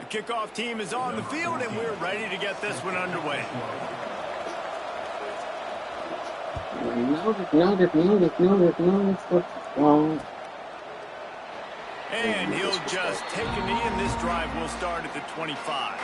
[SPEAKER 2] The kickoff team is on the field, and we're ready to get this one underway. And he'll just take a knee, and this drive will start at the 25.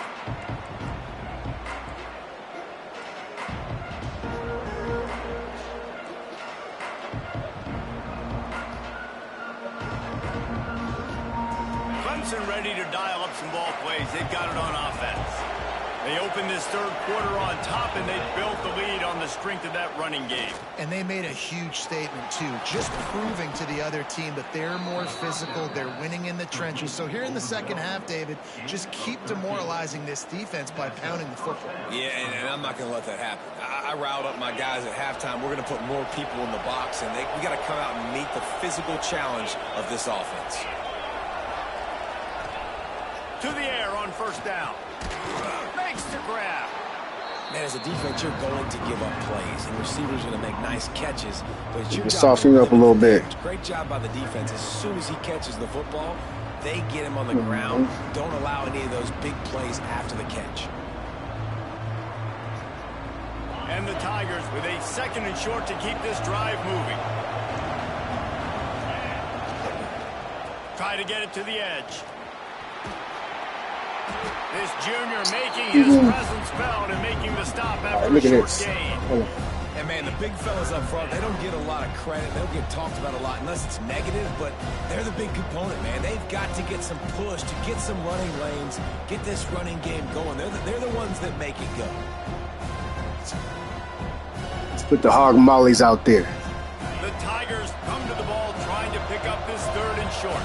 [SPEAKER 2] Clemson ready to dial up some ball plays. They've got it on offense. They opened this third quarter on top, and they built the lead on the strength of that running game.
[SPEAKER 5] And they made a huge statement, too, just proving to the other team that they're more physical, they're winning in the trenches. So here in the second half, David, just keep demoralizing this defense by pounding the football.
[SPEAKER 4] Yeah, and I'm not going to let that happen. I riled up my guys at halftime. We're going to put more people in the box, and we got to come out and meet the physical challenge of this offense.
[SPEAKER 2] To the air on first down. Makes the grab.
[SPEAKER 4] Man, as a defense, you're going to give up plays, and receivers are going to make nice catches. But it's your
[SPEAKER 1] Just
[SPEAKER 4] job
[SPEAKER 1] soften
[SPEAKER 4] to
[SPEAKER 1] up a little bit.
[SPEAKER 4] Great job by the defense. As soon as he catches the football, they get him on the ground. Don't allow any of those big plays after the catch.
[SPEAKER 2] And the Tigers with a second and short to keep this drive moving. Try to get it to the edge. This junior making his presence felt and making the stop after a short gain.
[SPEAKER 4] And, man, the big fellas up front, they don't get a lot of credit. They don't get talked about a lot unless it's negative, but they're the big component, man. They've got to get some push, to get some running lanes, get this running game going. They're the ones that make it go.
[SPEAKER 1] Let's put the hog mollies out there.
[SPEAKER 2] The Tigers come to the ball trying to pick up this third and short.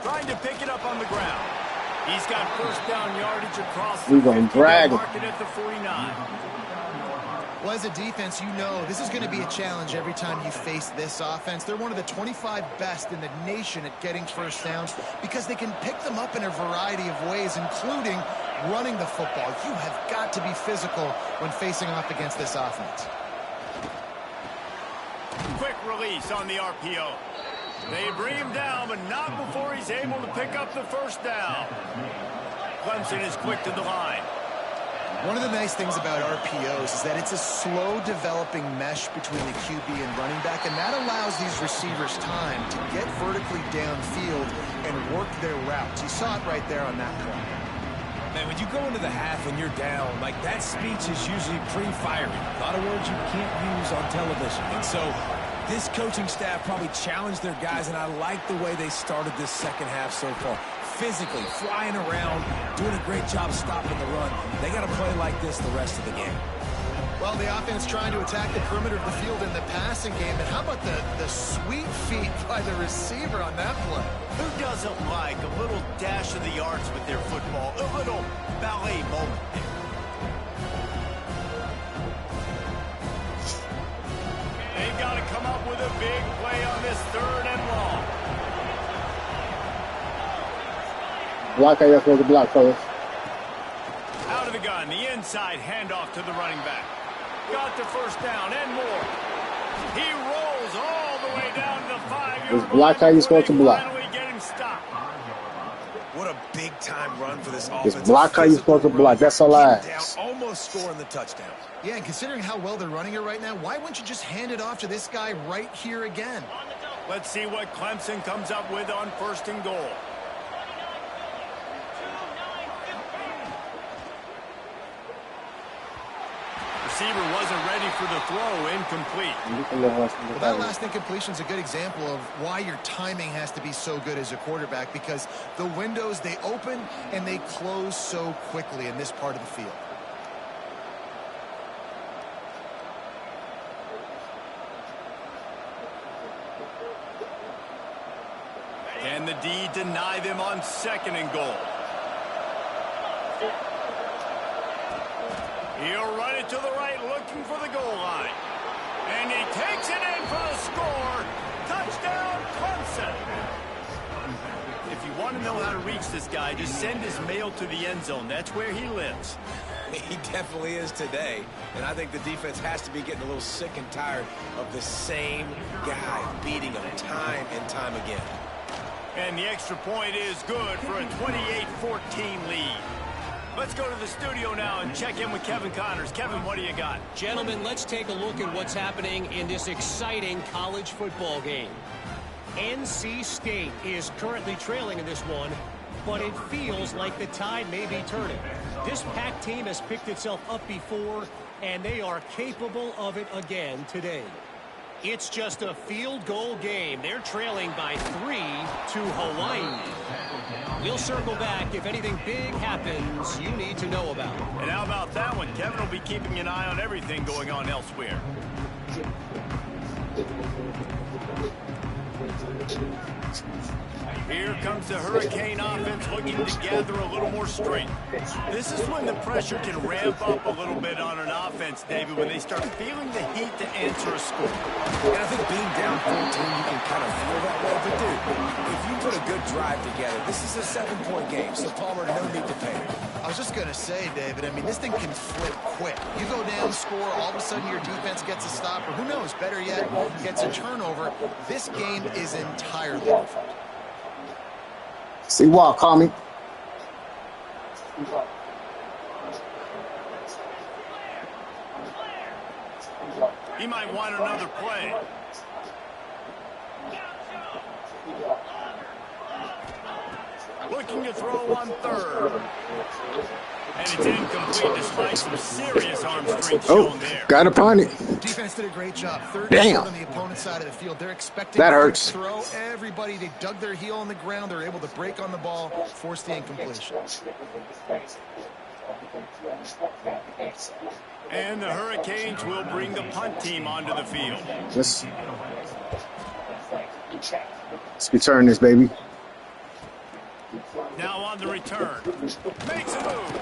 [SPEAKER 2] Trying to pick it up on the ground. He's got first down yardage across the 50, market at the 49.
[SPEAKER 5] Well, as a defense, you know this is going to be a challenge every time you face this offense. They're one of the 25 best in the nation at getting first downs because they can pick them up in a variety of ways, including running the football. You have got to be physical when facing off against this offense.
[SPEAKER 2] Quick release on the RPO. They bring him down, but not before he's able to pick up the first down. Clemson is quick to the line.
[SPEAKER 5] One of the nice things about RPOs is that it's a slow developing mesh between the QB and running back, and that allows these receivers time to get vertically downfield and work their routes. You saw it right there on that play.
[SPEAKER 4] Man, when you go into the half and you're down, like that speech is usually pretty fiery. A lot of words you can't use on television. And so this coaching staff probably challenged their guys, and I like the way they started this second half so far. Physically, flying around, doing a great job stopping the run. They got to play like this the rest of the game.
[SPEAKER 5] Well, the offense trying to attack the perimeter of the field in the passing game. And how about the sweet feet by the receiver on that play?
[SPEAKER 2] Who doesn't like a little dash of the yards with their football? A little ballet moment there. They've got to come up with a big play on this third and long.
[SPEAKER 1] Block how you're supposed to block, fellas.
[SPEAKER 2] Out of the gun, the inside handoff to the running back. Got the first down and more. He rolls all the way down to the 5-yard line.
[SPEAKER 1] Just block how you're supposed to block.
[SPEAKER 2] Finally get him stopped.
[SPEAKER 4] What a big-time run for this offense.
[SPEAKER 1] Just block how you're supposed to block. That's all I ask.
[SPEAKER 4] Almost scoring the touchdown.
[SPEAKER 5] Yeah, and considering how well they're running it right now, why wouldn't you just hand it off to this guy right here again?
[SPEAKER 2] Let's see what Clemson comes up with on 1st and goal. Receiver wasn't ready for the throw, incomplete.
[SPEAKER 5] Well, that last incompletion is a good example of why your timing has to be so good as a quarterback, because the windows, they open and they close so quickly in this part of the field.
[SPEAKER 2] Can the D deny them on 2nd and goal? He'll run it to the right, looking for the goal line. And he takes it in for the score. Touchdown, Clemson. If you want to know how to reach this guy, just send his mail to the end zone. That's where he lives.
[SPEAKER 4] He definitely is today. And I think the defense has to be getting a little sick and tired of the same guy beating them time and time again.
[SPEAKER 2] And the extra point is good for a 28-14 lead. Let's go to the studio now and check in with Kevin Connors. Kevin, what do you got?
[SPEAKER 6] Gentlemen, let's take a look at what's happening in this exciting college football game. NC State is currently trailing in this one, but it feels like the tide may be turning. This Pac team has picked itself up before, and they are capable of it again today. It's just a field goal game. They're trailing by 3 to Hawaii. We'll circle back if anything big happens you need to know about.
[SPEAKER 2] And how about that one? Kevin will be keeping an eye on everything going on elsewhere. Here comes the Hurricane offense looking to gather a little more strength. This is when the pressure can ramp up a little bit on an offense, David, when they start feeling the heat to answer a score.
[SPEAKER 4] And I think being down 14, you can kind of feel that way. But, dude, if you put a good drive together, this is a 7-point game, so Palmer, no need to panic.
[SPEAKER 5] I was just going to say, David, I mean, this thing can flip quick. You go down, score, all of a sudden your defense gets a stop, or who knows, better yet, gets a turnover. This game is entirely different.
[SPEAKER 1] See what, call me.
[SPEAKER 2] He might want another play. Looking to throw on 3rd. And it's incomplete despite some serious arm strength shown there.
[SPEAKER 1] Got upon it.
[SPEAKER 5] Defense did a great job. 3rd
[SPEAKER 1] Damn.
[SPEAKER 5] on the opponent's side of the field. They're expecting
[SPEAKER 1] That hurts.
[SPEAKER 5] to throw. Everybody, they dug their heel on the ground. They're able to break on the ball, force the incompletion.
[SPEAKER 2] And the Hurricanes will bring the punt team onto the field.
[SPEAKER 1] Let's return this, baby.
[SPEAKER 2] Now on the return. Makes a move.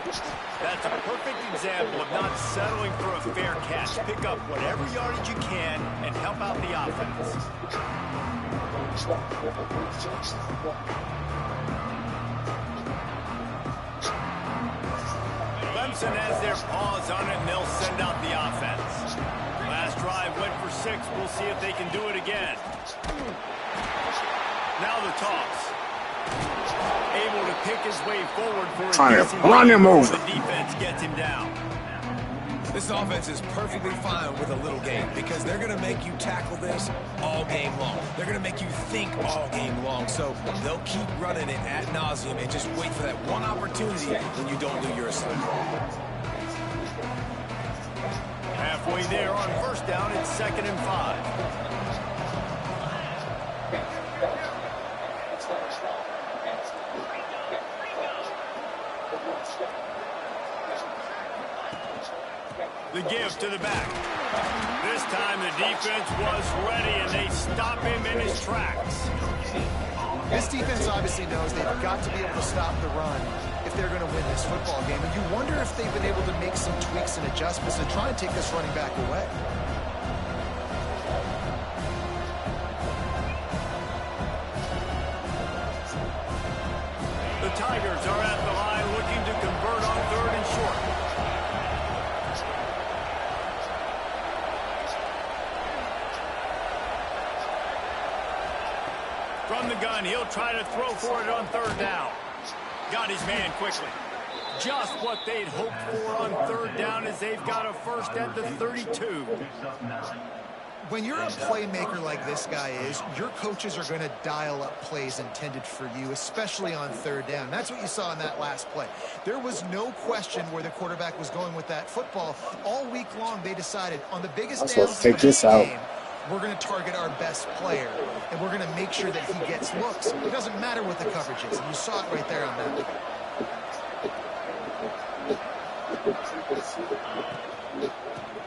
[SPEAKER 2] That's a perfect example of not settling for a fair catch. Pick up whatever yardage you can and help out the offense. Clemson has their paws on it, and they'll send out the offense. Last drive went for 6. We'll see if they can do it again. Now the toss. Able to pick his way forward for a
[SPEAKER 1] Trying to
[SPEAKER 2] decent
[SPEAKER 1] run
[SPEAKER 2] game
[SPEAKER 1] him over.
[SPEAKER 2] before the defense gets him down.
[SPEAKER 4] This offense is perfectly fine with a little game because they're going to make you tackle this all game long. They're going to make you think all game long. So they'll keep running it ad nauseum and just wait for that one opportunity when you don't do your assignment.
[SPEAKER 2] Halfway there on 1st down, it's 2nd and 5. The give to the back. This time the defense was ready, and they stop him in his tracks.
[SPEAKER 5] This defense obviously knows they've got to be able to stop the run if they're going to win this football game. And you wonder if they've been able to make some tweaks and adjustments to try and take this running back away.
[SPEAKER 2] The Tigers From the gun, he'll try to throw for it on third down. Got his man quickly. Just what they'd hoped for on third down as they've got a first at the 32.
[SPEAKER 5] When you're a playmaker like this guy is, your coaches are going to dial up plays intended for you, especially on third down. That's what you saw in that last play. There was no question where the quarterback was going with that football. All week long, they decided on the biggest downs of the game, we're going to target our best player, and we're going to make sure that he gets looks. It doesn't matter what the coverage is, and you saw it right there on that.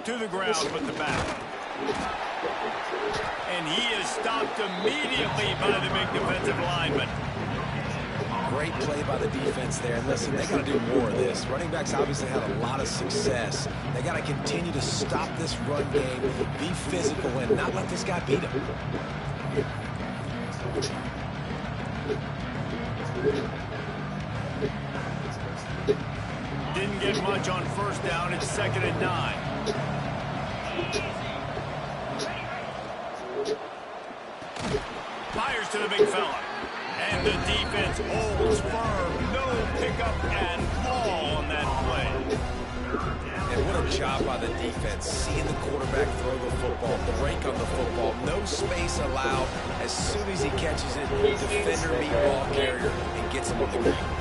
[SPEAKER 2] To the ground with the back. And he is stopped immediately by the big defensive lineman.
[SPEAKER 4] Great play by the defense there. And listen, they got to do more of this. Running backs obviously had a lot of success. They got to continue to stop this run game, be physical, and not let this guy beat him.
[SPEAKER 2] Didn't get much on first down. It's 2nd and 9. Fires to the big fella. And the defense holds firm. No pickup and all on that play.
[SPEAKER 4] And what a job by the defense. Seeing the quarterback throw the football, break on the football, no space allowed. As soon as he catches it, defender meet ball carrier and gets him on the ground.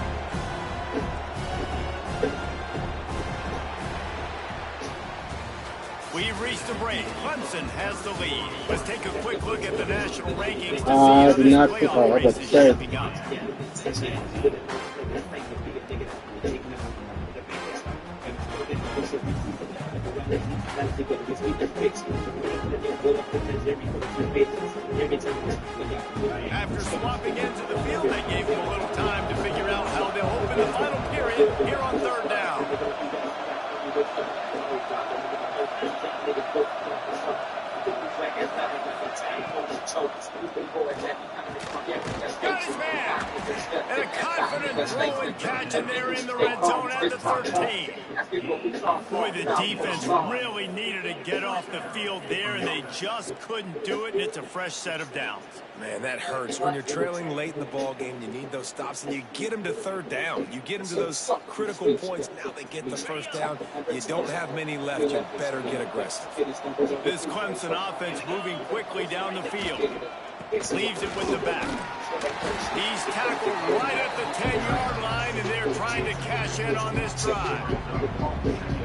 [SPEAKER 2] We've reached the break. Clemson has the lead. Let's take a quick look at the national rankings to see how this playoff race is shaping up. After swapping into the field, that gave them a little time to figure out how they'll open the final period here on third down. Got his man! And a confident throw and catch, and they're in the red zone at the 13. Boy, the defense really needed to get off the field there, and they just couldn't do it, and it's a fresh set of downs.
[SPEAKER 4] Man, that hurts. When you're trailing late in the ball game, you need those stops, and you get them to third down. You get them to those critical points. Now they get the first down. You don't have many left. You better get aggressive.
[SPEAKER 2] This Clemson offense moving quickly down the field. Leaves it with the back. He's tackled right at the 10-yard line, and they're trying to cash in on this drive.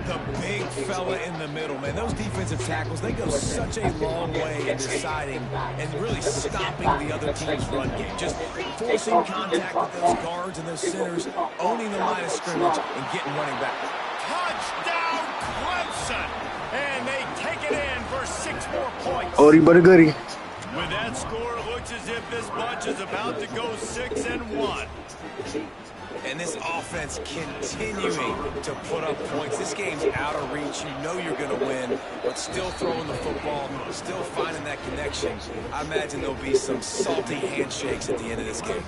[SPEAKER 4] The big fella in the middle, man. Those defensive tackles, they go such a long way in deciding and really stopping the other team's run game. Just forcing contact with those guards and those centers, owning the line of scrimmage, and getting running back.
[SPEAKER 2] Touchdown, Clemson! And they take it in for 6 more points.
[SPEAKER 1] Odie but a goodie.
[SPEAKER 2] With that score, it looks as if this bunch is about to go 6-1.
[SPEAKER 4] And this offense continuing to put up points. This game's out of reach. You know you're going to win, but still throwing the football, still finding that connection. I imagine there'll be some salty handshakes at the end of this game.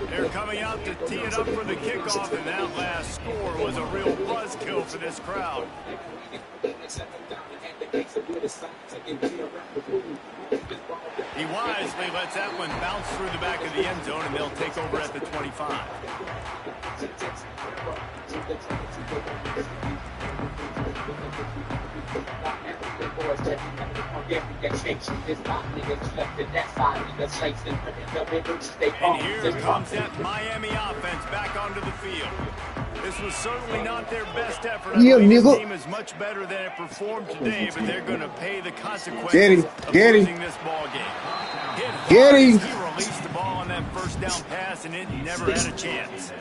[SPEAKER 2] They're coming out to tee it up for the kickoff, and that last score was a real buzzkill for this crowd. He wisely lets that one bounce through the back of the end zone, and they'll take over at the 25. And here comes that Miami offense back onto the field. This was certainly not their best effort.
[SPEAKER 1] Yeah,
[SPEAKER 2] this
[SPEAKER 1] nigga.
[SPEAKER 2] team is much better than it performed today, but they're going to pay the consequences
[SPEAKER 1] Get him.
[SPEAKER 2] of
[SPEAKER 1] Get him.
[SPEAKER 2] losing this ball game.
[SPEAKER 1] Get him.
[SPEAKER 2] He released the ball on that first down pass, and it never had a chance.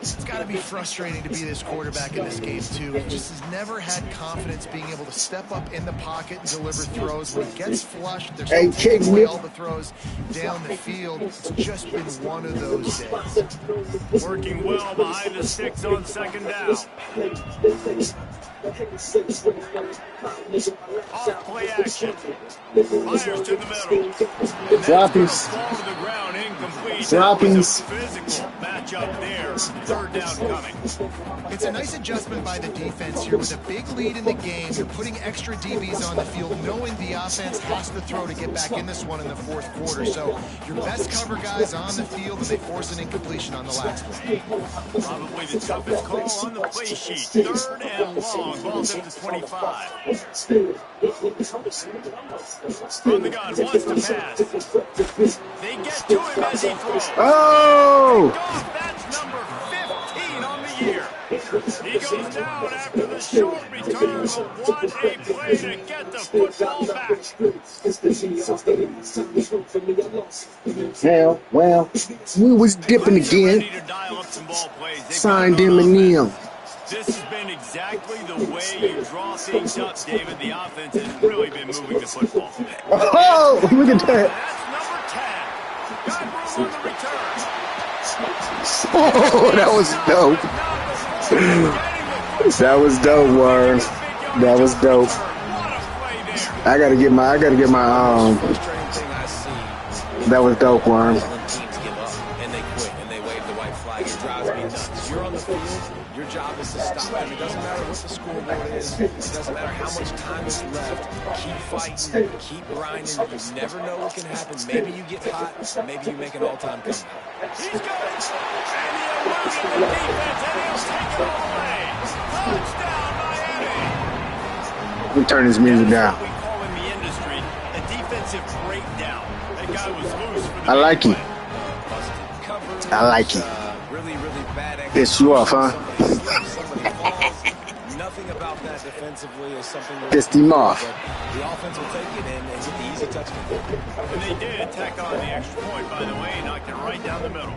[SPEAKER 5] It's got to be frustrating to be this quarterback in this game, too. He just has never had confidence being able to step up in the pocket and deliver throws. When he gets flushed, there's no taking away all the throws down the field. It's just been one of those days.
[SPEAKER 2] Working well behind the sticks on second down. Off play action. Fires to the middle.
[SPEAKER 1] Droppies.
[SPEAKER 2] Fall to the ground, incomplete.
[SPEAKER 1] Droppies.
[SPEAKER 2] Physical matchup there. third down coming.
[SPEAKER 5] It's a nice adjustment by the defense here. With a big lead in the game, you're putting extra DBs on the field, knowing the offense has to throw to get back in this one in the fourth quarter. So your best cover guys on the field, and they force an incompletion on the last one.
[SPEAKER 2] Probably the toughest call on the play sheet. Third and long. Ball's at the 25. From the gun, wants to pass. They get to him as he throws.
[SPEAKER 1] Oh!
[SPEAKER 2] That's number 15 on the year. He goes down after the short return, but what a play to get the football back.
[SPEAKER 1] Well, we was dipping again. Signed him and them.
[SPEAKER 2] This has been exactly the way you draw things up, David. The offense has really been moving the football.
[SPEAKER 1] Oh, look at that.
[SPEAKER 2] That's number 10. Got room on the return.
[SPEAKER 1] Oh, that was dope. That was dope, Worm. That was dope. I gotta get my that was dope, Worm.
[SPEAKER 4] Teams give up and they quit and they wave the white flag. It drives me nuts. You're on the field. Your job is to stop them. It doesn't matter what the scoreboard is. It doesn't matter how much time is left. Keep fighting. Keep grinding. You never know what can happen. Maybe you get hot. Maybe you make an all-time comeback.
[SPEAKER 2] He's got it. And he eluded the defense, and he'll take it all away. Touchdown, Miami.
[SPEAKER 1] Let me turn this music down.
[SPEAKER 2] We call in the industry a defensive breakdown. That guy was loose for the
[SPEAKER 1] I like him. I like him.
[SPEAKER 4] Really, really bad.
[SPEAKER 1] Piss you off, huh?
[SPEAKER 4] Nothing about that defensively is something
[SPEAKER 1] Pissed him off.
[SPEAKER 4] The offense will take it in and get the easy touchdown.
[SPEAKER 2] And they did tack on the extra point, by the way, knocked it right down the middle.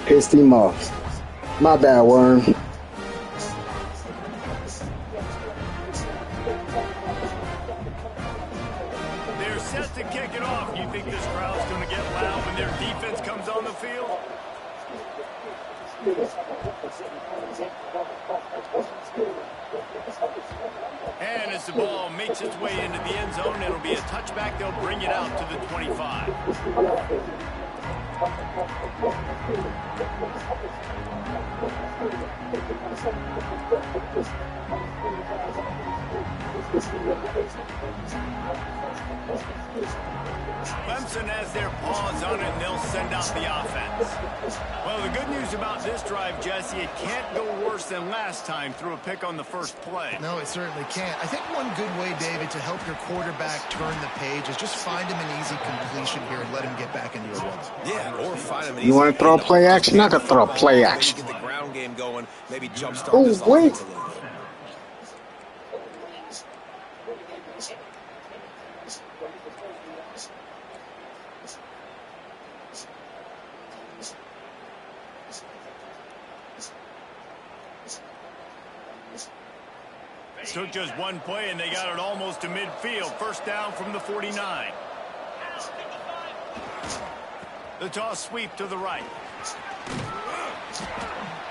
[SPEAKER 1] Pissed him off. My bad, Worm.
[SPEAKER 2] They're set to kick it off. You think this crowd's going to get loud when their defense comes on the field? And as the ball makes its way into the end zone, it'll be a touchback. They'll bring it out to the 25. Clemson has their paws on it, and they'll send out the offense. Well, the good news about this drive, Jesse, it can't go worse than last time through a pick on the first play.
[SPEAKER 5] No, it certainly can't. I think one good way, David, to help your quarterback turn the page is just find him an easy completion here and let him get back into a rhythm.
[SPEAKER 4] Yeah, or find him an
[SPEAKER 1] You want to throw play action? I can throw play action.
[SPEAKER 4] Get the ground game going, maybe jumpstart
[SPEAKER 1] Oh,
[SPEAKER 4] this
[SPEAKER 1] wait.
[SPEAKER 4] offense a little bit.
[SPEAKER 2] Took just one play, and they got it almost to midfield. First down from the 49. The toss sweep to the right.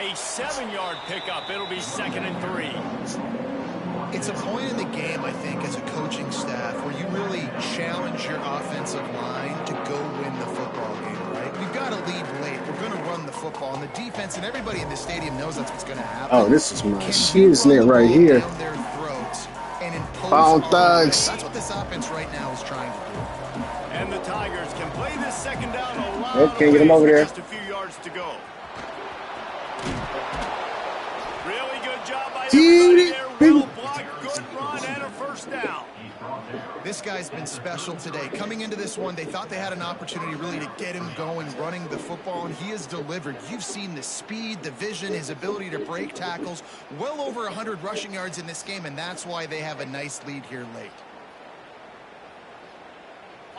[SPEAKER 2] A 7-yard pickup. It'll be 2nd and 3.
[SPEAKER 5] It's a point in the game, I think, as a coaching staff where you really challenge your offensive line to go win the football game, right? We've got to lead late. We're going to run the football, and the defense and everybody in the stadium knows that's what's going to happen.
[SPEAKER 1] Oh, this is my shiznit right here.
[SPEAKER 5] Down their throats and impose
[SPEAKER 1] Bone thugs.
[SPEAKER 5] That's what this offense right now is trying to do.
[SPEAKER 2] And the Tigers can play this second down a lot.
[SPEAKER 1] Nope, can't get him over there.
[SPEAKER 2] Just a few yards to go. Really good job by everybody there. Well blocked, good run, and a first down.
[SPEAKER 5] This guy's been special today. Coming into this one, they thought they had an opportunity really to get him going, running the football, and he has delivered. You've seen the speed, the vision, his ability to break tackles. Well over 100 rushing yards in this game, and that's why they have a nice lead here late.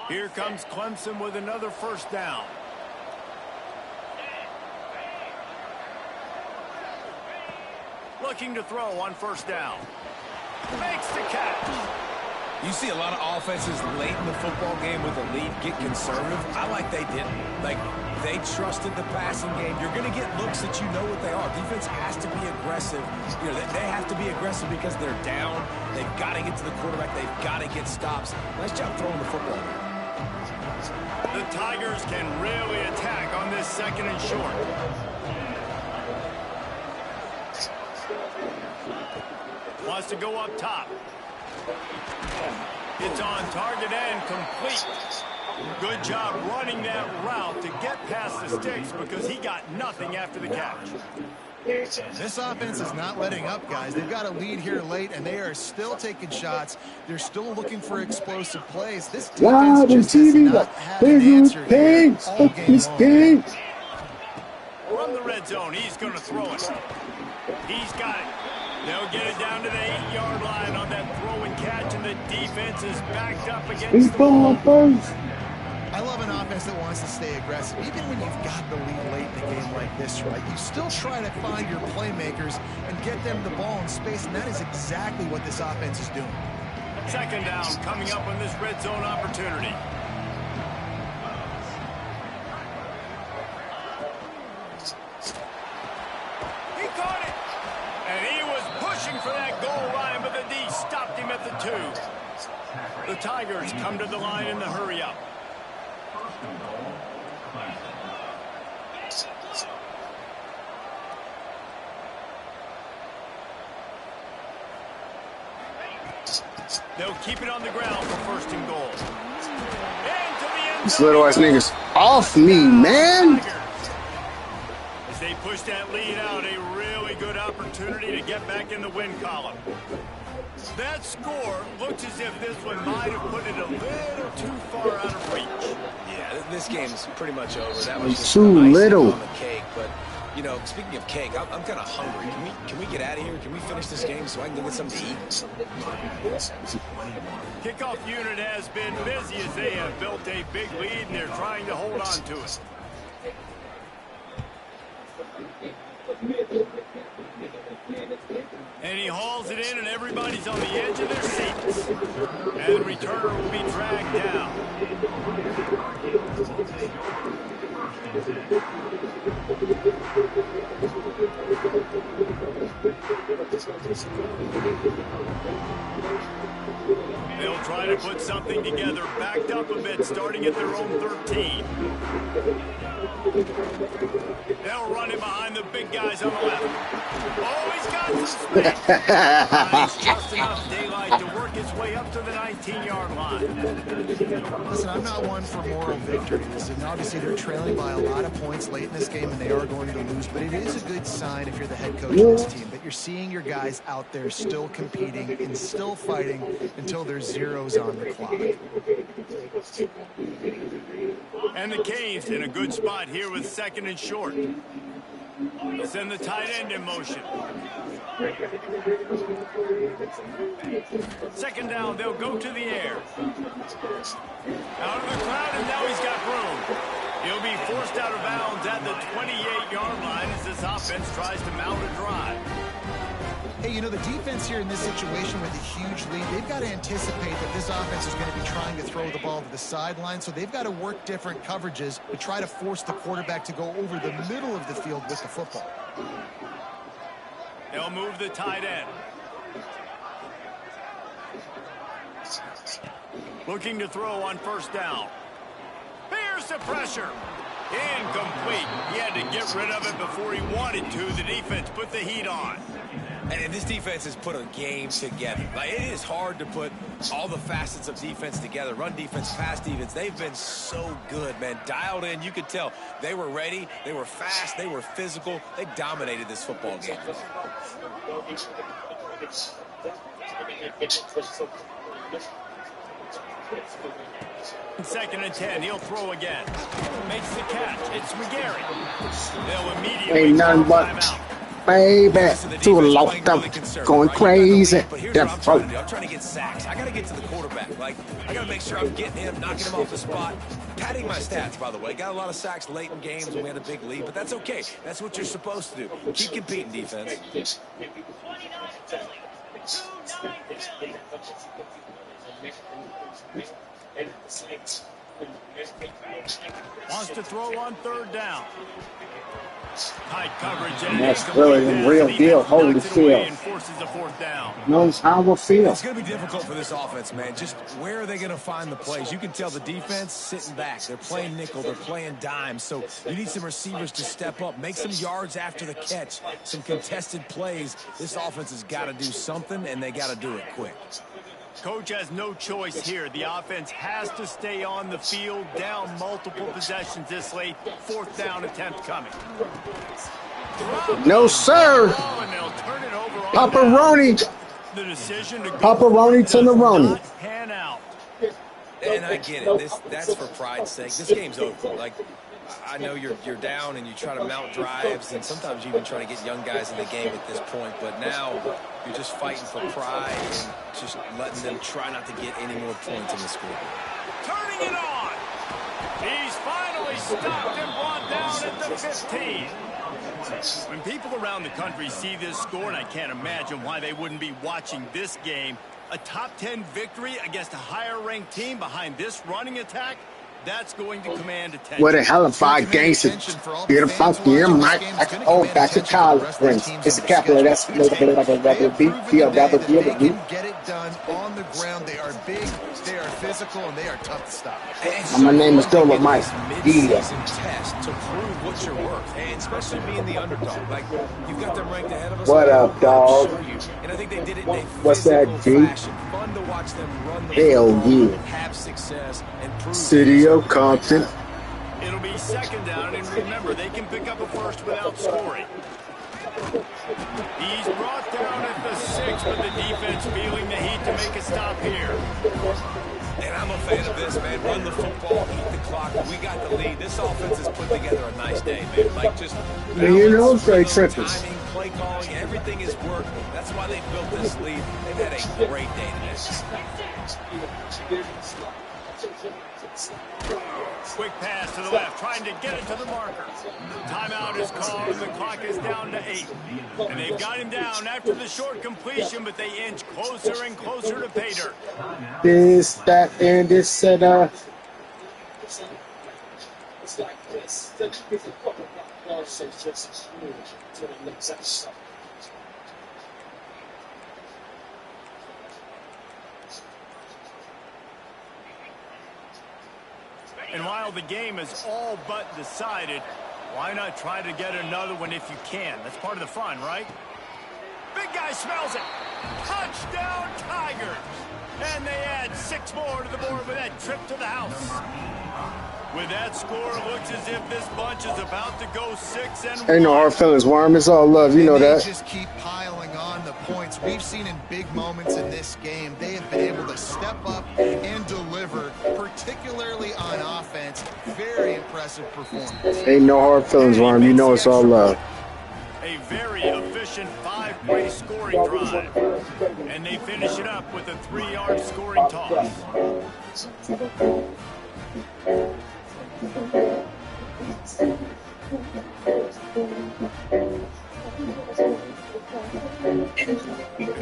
[SPEAKER 2] Here comes Clemson with another first down. Looking to throw on first down. Makes the catch.
[SPEAKER 4] You see a lot of offenses late in the football game with a lead get conservative. I like they didn't. Like, they trusted the passing game. You're going to get looks that you know what they are. Defense has to be aggressive. You know, they have to be aggressive because they're down. They've got to get to the quarterback. They've got to get stops. Nice job throwing the football.
[SPEAKER 2] The Tigers can really attack on this 2nd and short. Wants to go up top. It's on target and complete. Good job running that route to get past the sticks because he got nothing after the catch.
[SPEAKER 5] This offense is not letting up, guys. They've got a lead here late, and they are still taking shots. They're still looking for explosive plays. This defense just does not have an answer here all game long.
[SPEAKER 2] From the red zone, he's going to throw it. He's got it. They'll get it down to the 8-yard line on that throw and catch, and the defense is backed up against the wall.
[SPEAKER 5] I love an offense that wants to stay aggressive. Even when you've got the lead late in a game like this, right, you still try to find your playmakers and get them the ball in space, and that is exactly what this offense is doing.
[SPEAKER 2] 2nd down coming up on this red zone opportunity. He caught it! And he was pushing for that goal line, but the D stopped him at the 2. The Tigers come to the line in the hurry-up. They'll keep it on the ground for 1st and goal.
[SPEAKER 1] These little ass niggas off me, man.
[SPEAKER 2] As they push that lead out, a really good opportunity to get back in the win column. That score looks as if this one might have put it a little too far out of reach.
[SPEAKER 4] Yeah, this game's pretty much over. That was just
[SPEAKER 1] too little
[SPEAKER 4] on the cake, but you know, speaking of cake, I'm kind of hungry. Can we get out of here? Can we finish this game so I can go get something to eat?
[SPEAKER 2] Kickoff unit has been busy as they have built a big lead and they're trying to hold on to it. And he hauls it in, and everybody's on the edge of their seats. And the returner will be dragged down. They'll try to put something together, backed up a bit, starting at their own 13. They'll run it behind the big guys on the left. Oh, he's got some space. It's just enough daylight to work his way up to the 19-yard line.
[SPEAKER 5] Listen, I'm not one for moral victories, and obviously they're trailing by a lot of points late in this game, and they are going to lose, but it is a good sign if you're the head coach of this team that you're seeing your guys out there still competing and still fighting until there's zeros on the clock.
[SPEAKER 2] And the Canes in a good spot here with 2nd and short. They'll send the tight end in motion. 2nd down, they'll go to the air. Out of the crowd, and now he's got room. He'll be forced out of bounds at the 28-yard line as this offense tries to mount a drive.
[SPEAKER 5] Hey, you know, the defense here in this situation with a huge lead, they've got to anticipate that this offense is going to be trying to throw the ball to the sideline, so they've got to work different coverages to try to force the quarterback to go over the middle of the field with the football.
[SPEAKER 2] They'll move the tight end. Looking to throw on 1st down. Here's the pressure. Incomplete. He had to get rid of it before he wanted to. The defense put the heat on.
[SPEAKER 4] And this defense has put a game together. Like, it is hard to put all the facets of defense together. Run defense, pass defense. They've been so good, man. Dialed in. You could tell they were ready. They were fast. They were physical. They dominated this football game.
[SPEAKER 2] 2nd and 10. He'll throw again. Makes the catch. It's McGarry. They'll immediately
[SPEAKER 1] ain't nothing but
[SPEAKER 2] timeout.
[SPEAKER 1] baby too locked up, going crazy.
[SPEAKER 4] But here's what I'm trying to do. I'm trying to get sacks. I got to get to the quarterback. Like, I got to make sure I'm getting him, knocking him off the spot. Padding my stats, by the way. Got a lot of sacks late in games when we had a big lead, but that's okay. That's what you're supposed to do. Keep competing, defense.
[SPEAKER 2] 29-Philly. Wants to throw on 3rd down. Tight coverage
[SPEAKER 1] And that's really the real deal. Holy field. Knows how I feel.
[SPEAKER 4] It's going to be difficult for this offense, man. Just where are they going to find the plays? You can tell the defense sitting back. They're playing nickel. They're playing dime. So you need some receivers to step up, make some yards after the catch, some contested plays. This offense has got to do something, and they got to do it quick.
[SPEAKER 2] Coach has no choice here. The offense has to stay on the field, down multiple possessions this late. 4th down attempt coming.
[SPEAKER 1] No, sir. Pepperoni.
[SPEAKER 2] The decision to
[SPEAKER 1] Pepperoni to the Roni.
[SPEAKER 2] Pan out.
[SPEAKER 4] And I get it. That's for pride's sake. This game's over. Like, I know you're down and you try to mount drives, and sometimes you even try to get young guys in the game at this point. But now you're just fighting for pride and just letting them try not to get any more points in the score.
[SPEAKER 2] Turning it on. He's finally stopped and brought down at the 15. When people around the country see this score, and I can't imagine why they wouldn't be watching this game, a top 10 victory against a higher-ranked team behind this running attack, that's going to command attention.
[SPEAKER 1] What a hell of a gangster. Beautiful here, Mike. Oh, back to college. It's a capital. That's a beat.
[SPEAKER 5] Get it done on the ground. They are big, they are physical, and they are tough to stop.
[SPEAKER 1] My name is Dola Mike.
[SPEAKER 4] Mid-season test to prove what you're worth, and especially being the underdog. Like, you've got them ranked ahead of us.
[SPEAKER 1] What up, dog?
[SPEAKER 4] And I think they did it in a
[SPEAKER 1] What's that, G?
[SPEAKER 4] fashion. Fun to watch them run the
[SPEAKER 1] Hell
[SPEAKER 4] football,
[SPEAKER 1] yeah.
[SPEAKER 4] have success, and prove
[SPEAKER 1] City of Compton.
[SPEAKER 2] It'll be 2nd down, and remember, they can pick up a first without scoring. He's brought down at the 6, but the defense feeling the heat to make a stop here.
[SPEAKER 4] And I'm a fan of this, man. Run the football, keep the clock. We got the lead. This offense has put together a nice day, man. Like, just
[SPEAKER 1] And you know,
[SPEAKER 4] balance,
[SPEAKER 1] Trey Trippers.
[SPEAKER 4] timing, play calling, everything has worked. That's why they built this lead. They've had a great day today.
[SPEAKER 2] Quick pass to the left, trying to get it to the marker. Timeout is called, and the clock is down to 8. And they've got him down after the short completion, but they inch closer and closer to pay dirt.
[SPEAKER 1] This, that, and this setup.
[SPEAKER 2] And while the game is all but decided, why not try to get another one if you can? That's part of the fun, right? Big guy smells it. Touchdown, Tigers. And they add 6 more to the board with that trip to the house. With that score, it looks as if this bunch is about to go 6-1.
[SPEAKER 1] Ain't no hard feelings, Worm. It's all love. You know that.
[SPEAKER 5] They just keep piling on the points. We've seen in big moments in this game, they have been able to step up and deliver, particularly on offense. Very impressive performance.
[SPEAKER 1] Ain't no hard feelings, Worm. You know it's all love.
[SPEAKER 2] A very efficient 5-play scoring drive. And they finish it up with a 3-yard scoring toss. The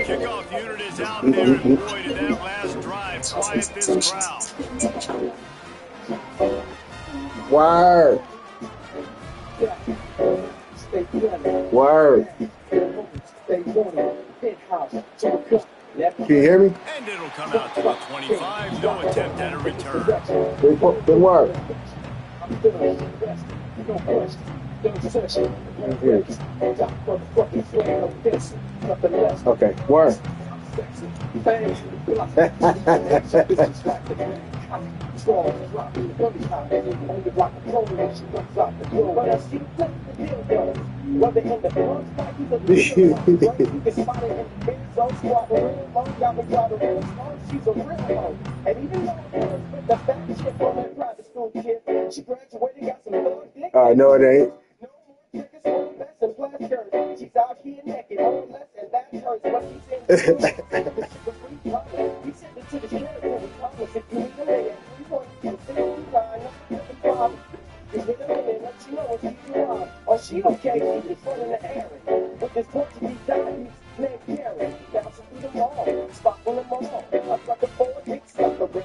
[SPEAKER 2] kickoff unit is out there, and boy, did that last drive quiet this crowd.
[SPEAKER 1] Word. Word. Can you hear me?
[SPEAKER 2] And it'll come out to the 25. No attempt at a return.
[SPEAKER 1] Good work. Okay, work. No, it ain't.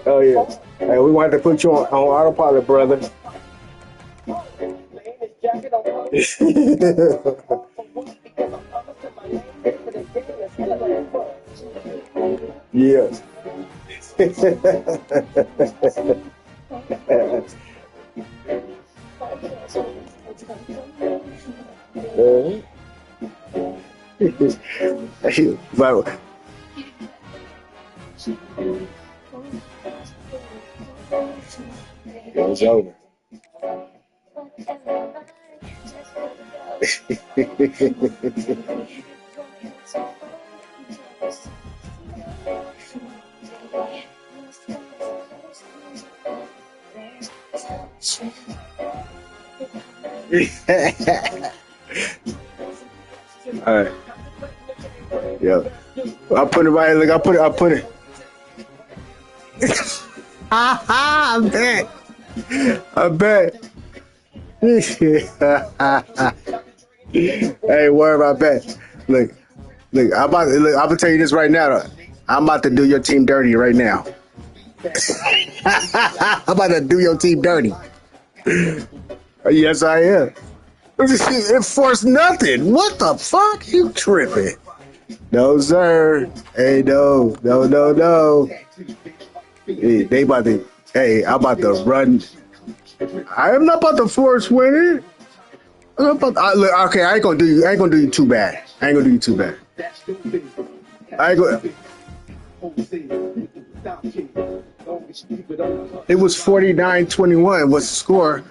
[SPEAKER 1] Oh, yeah. Hey, we wanted to put you on autopilot, brother. Yeah. But it was over. All right. Yeah. I put it right. Look, I put it. I bet. I bet. Hey, word, I bet. Look, I'm gonna tell you this right now. Though. I'm about to do your team dirty right now. I'm about to do your team dirty. Yes, I am. It forced nothing. What the fuck? You tripping? No, sir. Hey, no. Hey, they about to. Hey, I'm about to run. I am not about to force win it. Look, okay, I ain't gonna do you too bad. I ain't gonna do you too bad. I ain't gonna. It was 49-21. What's the score?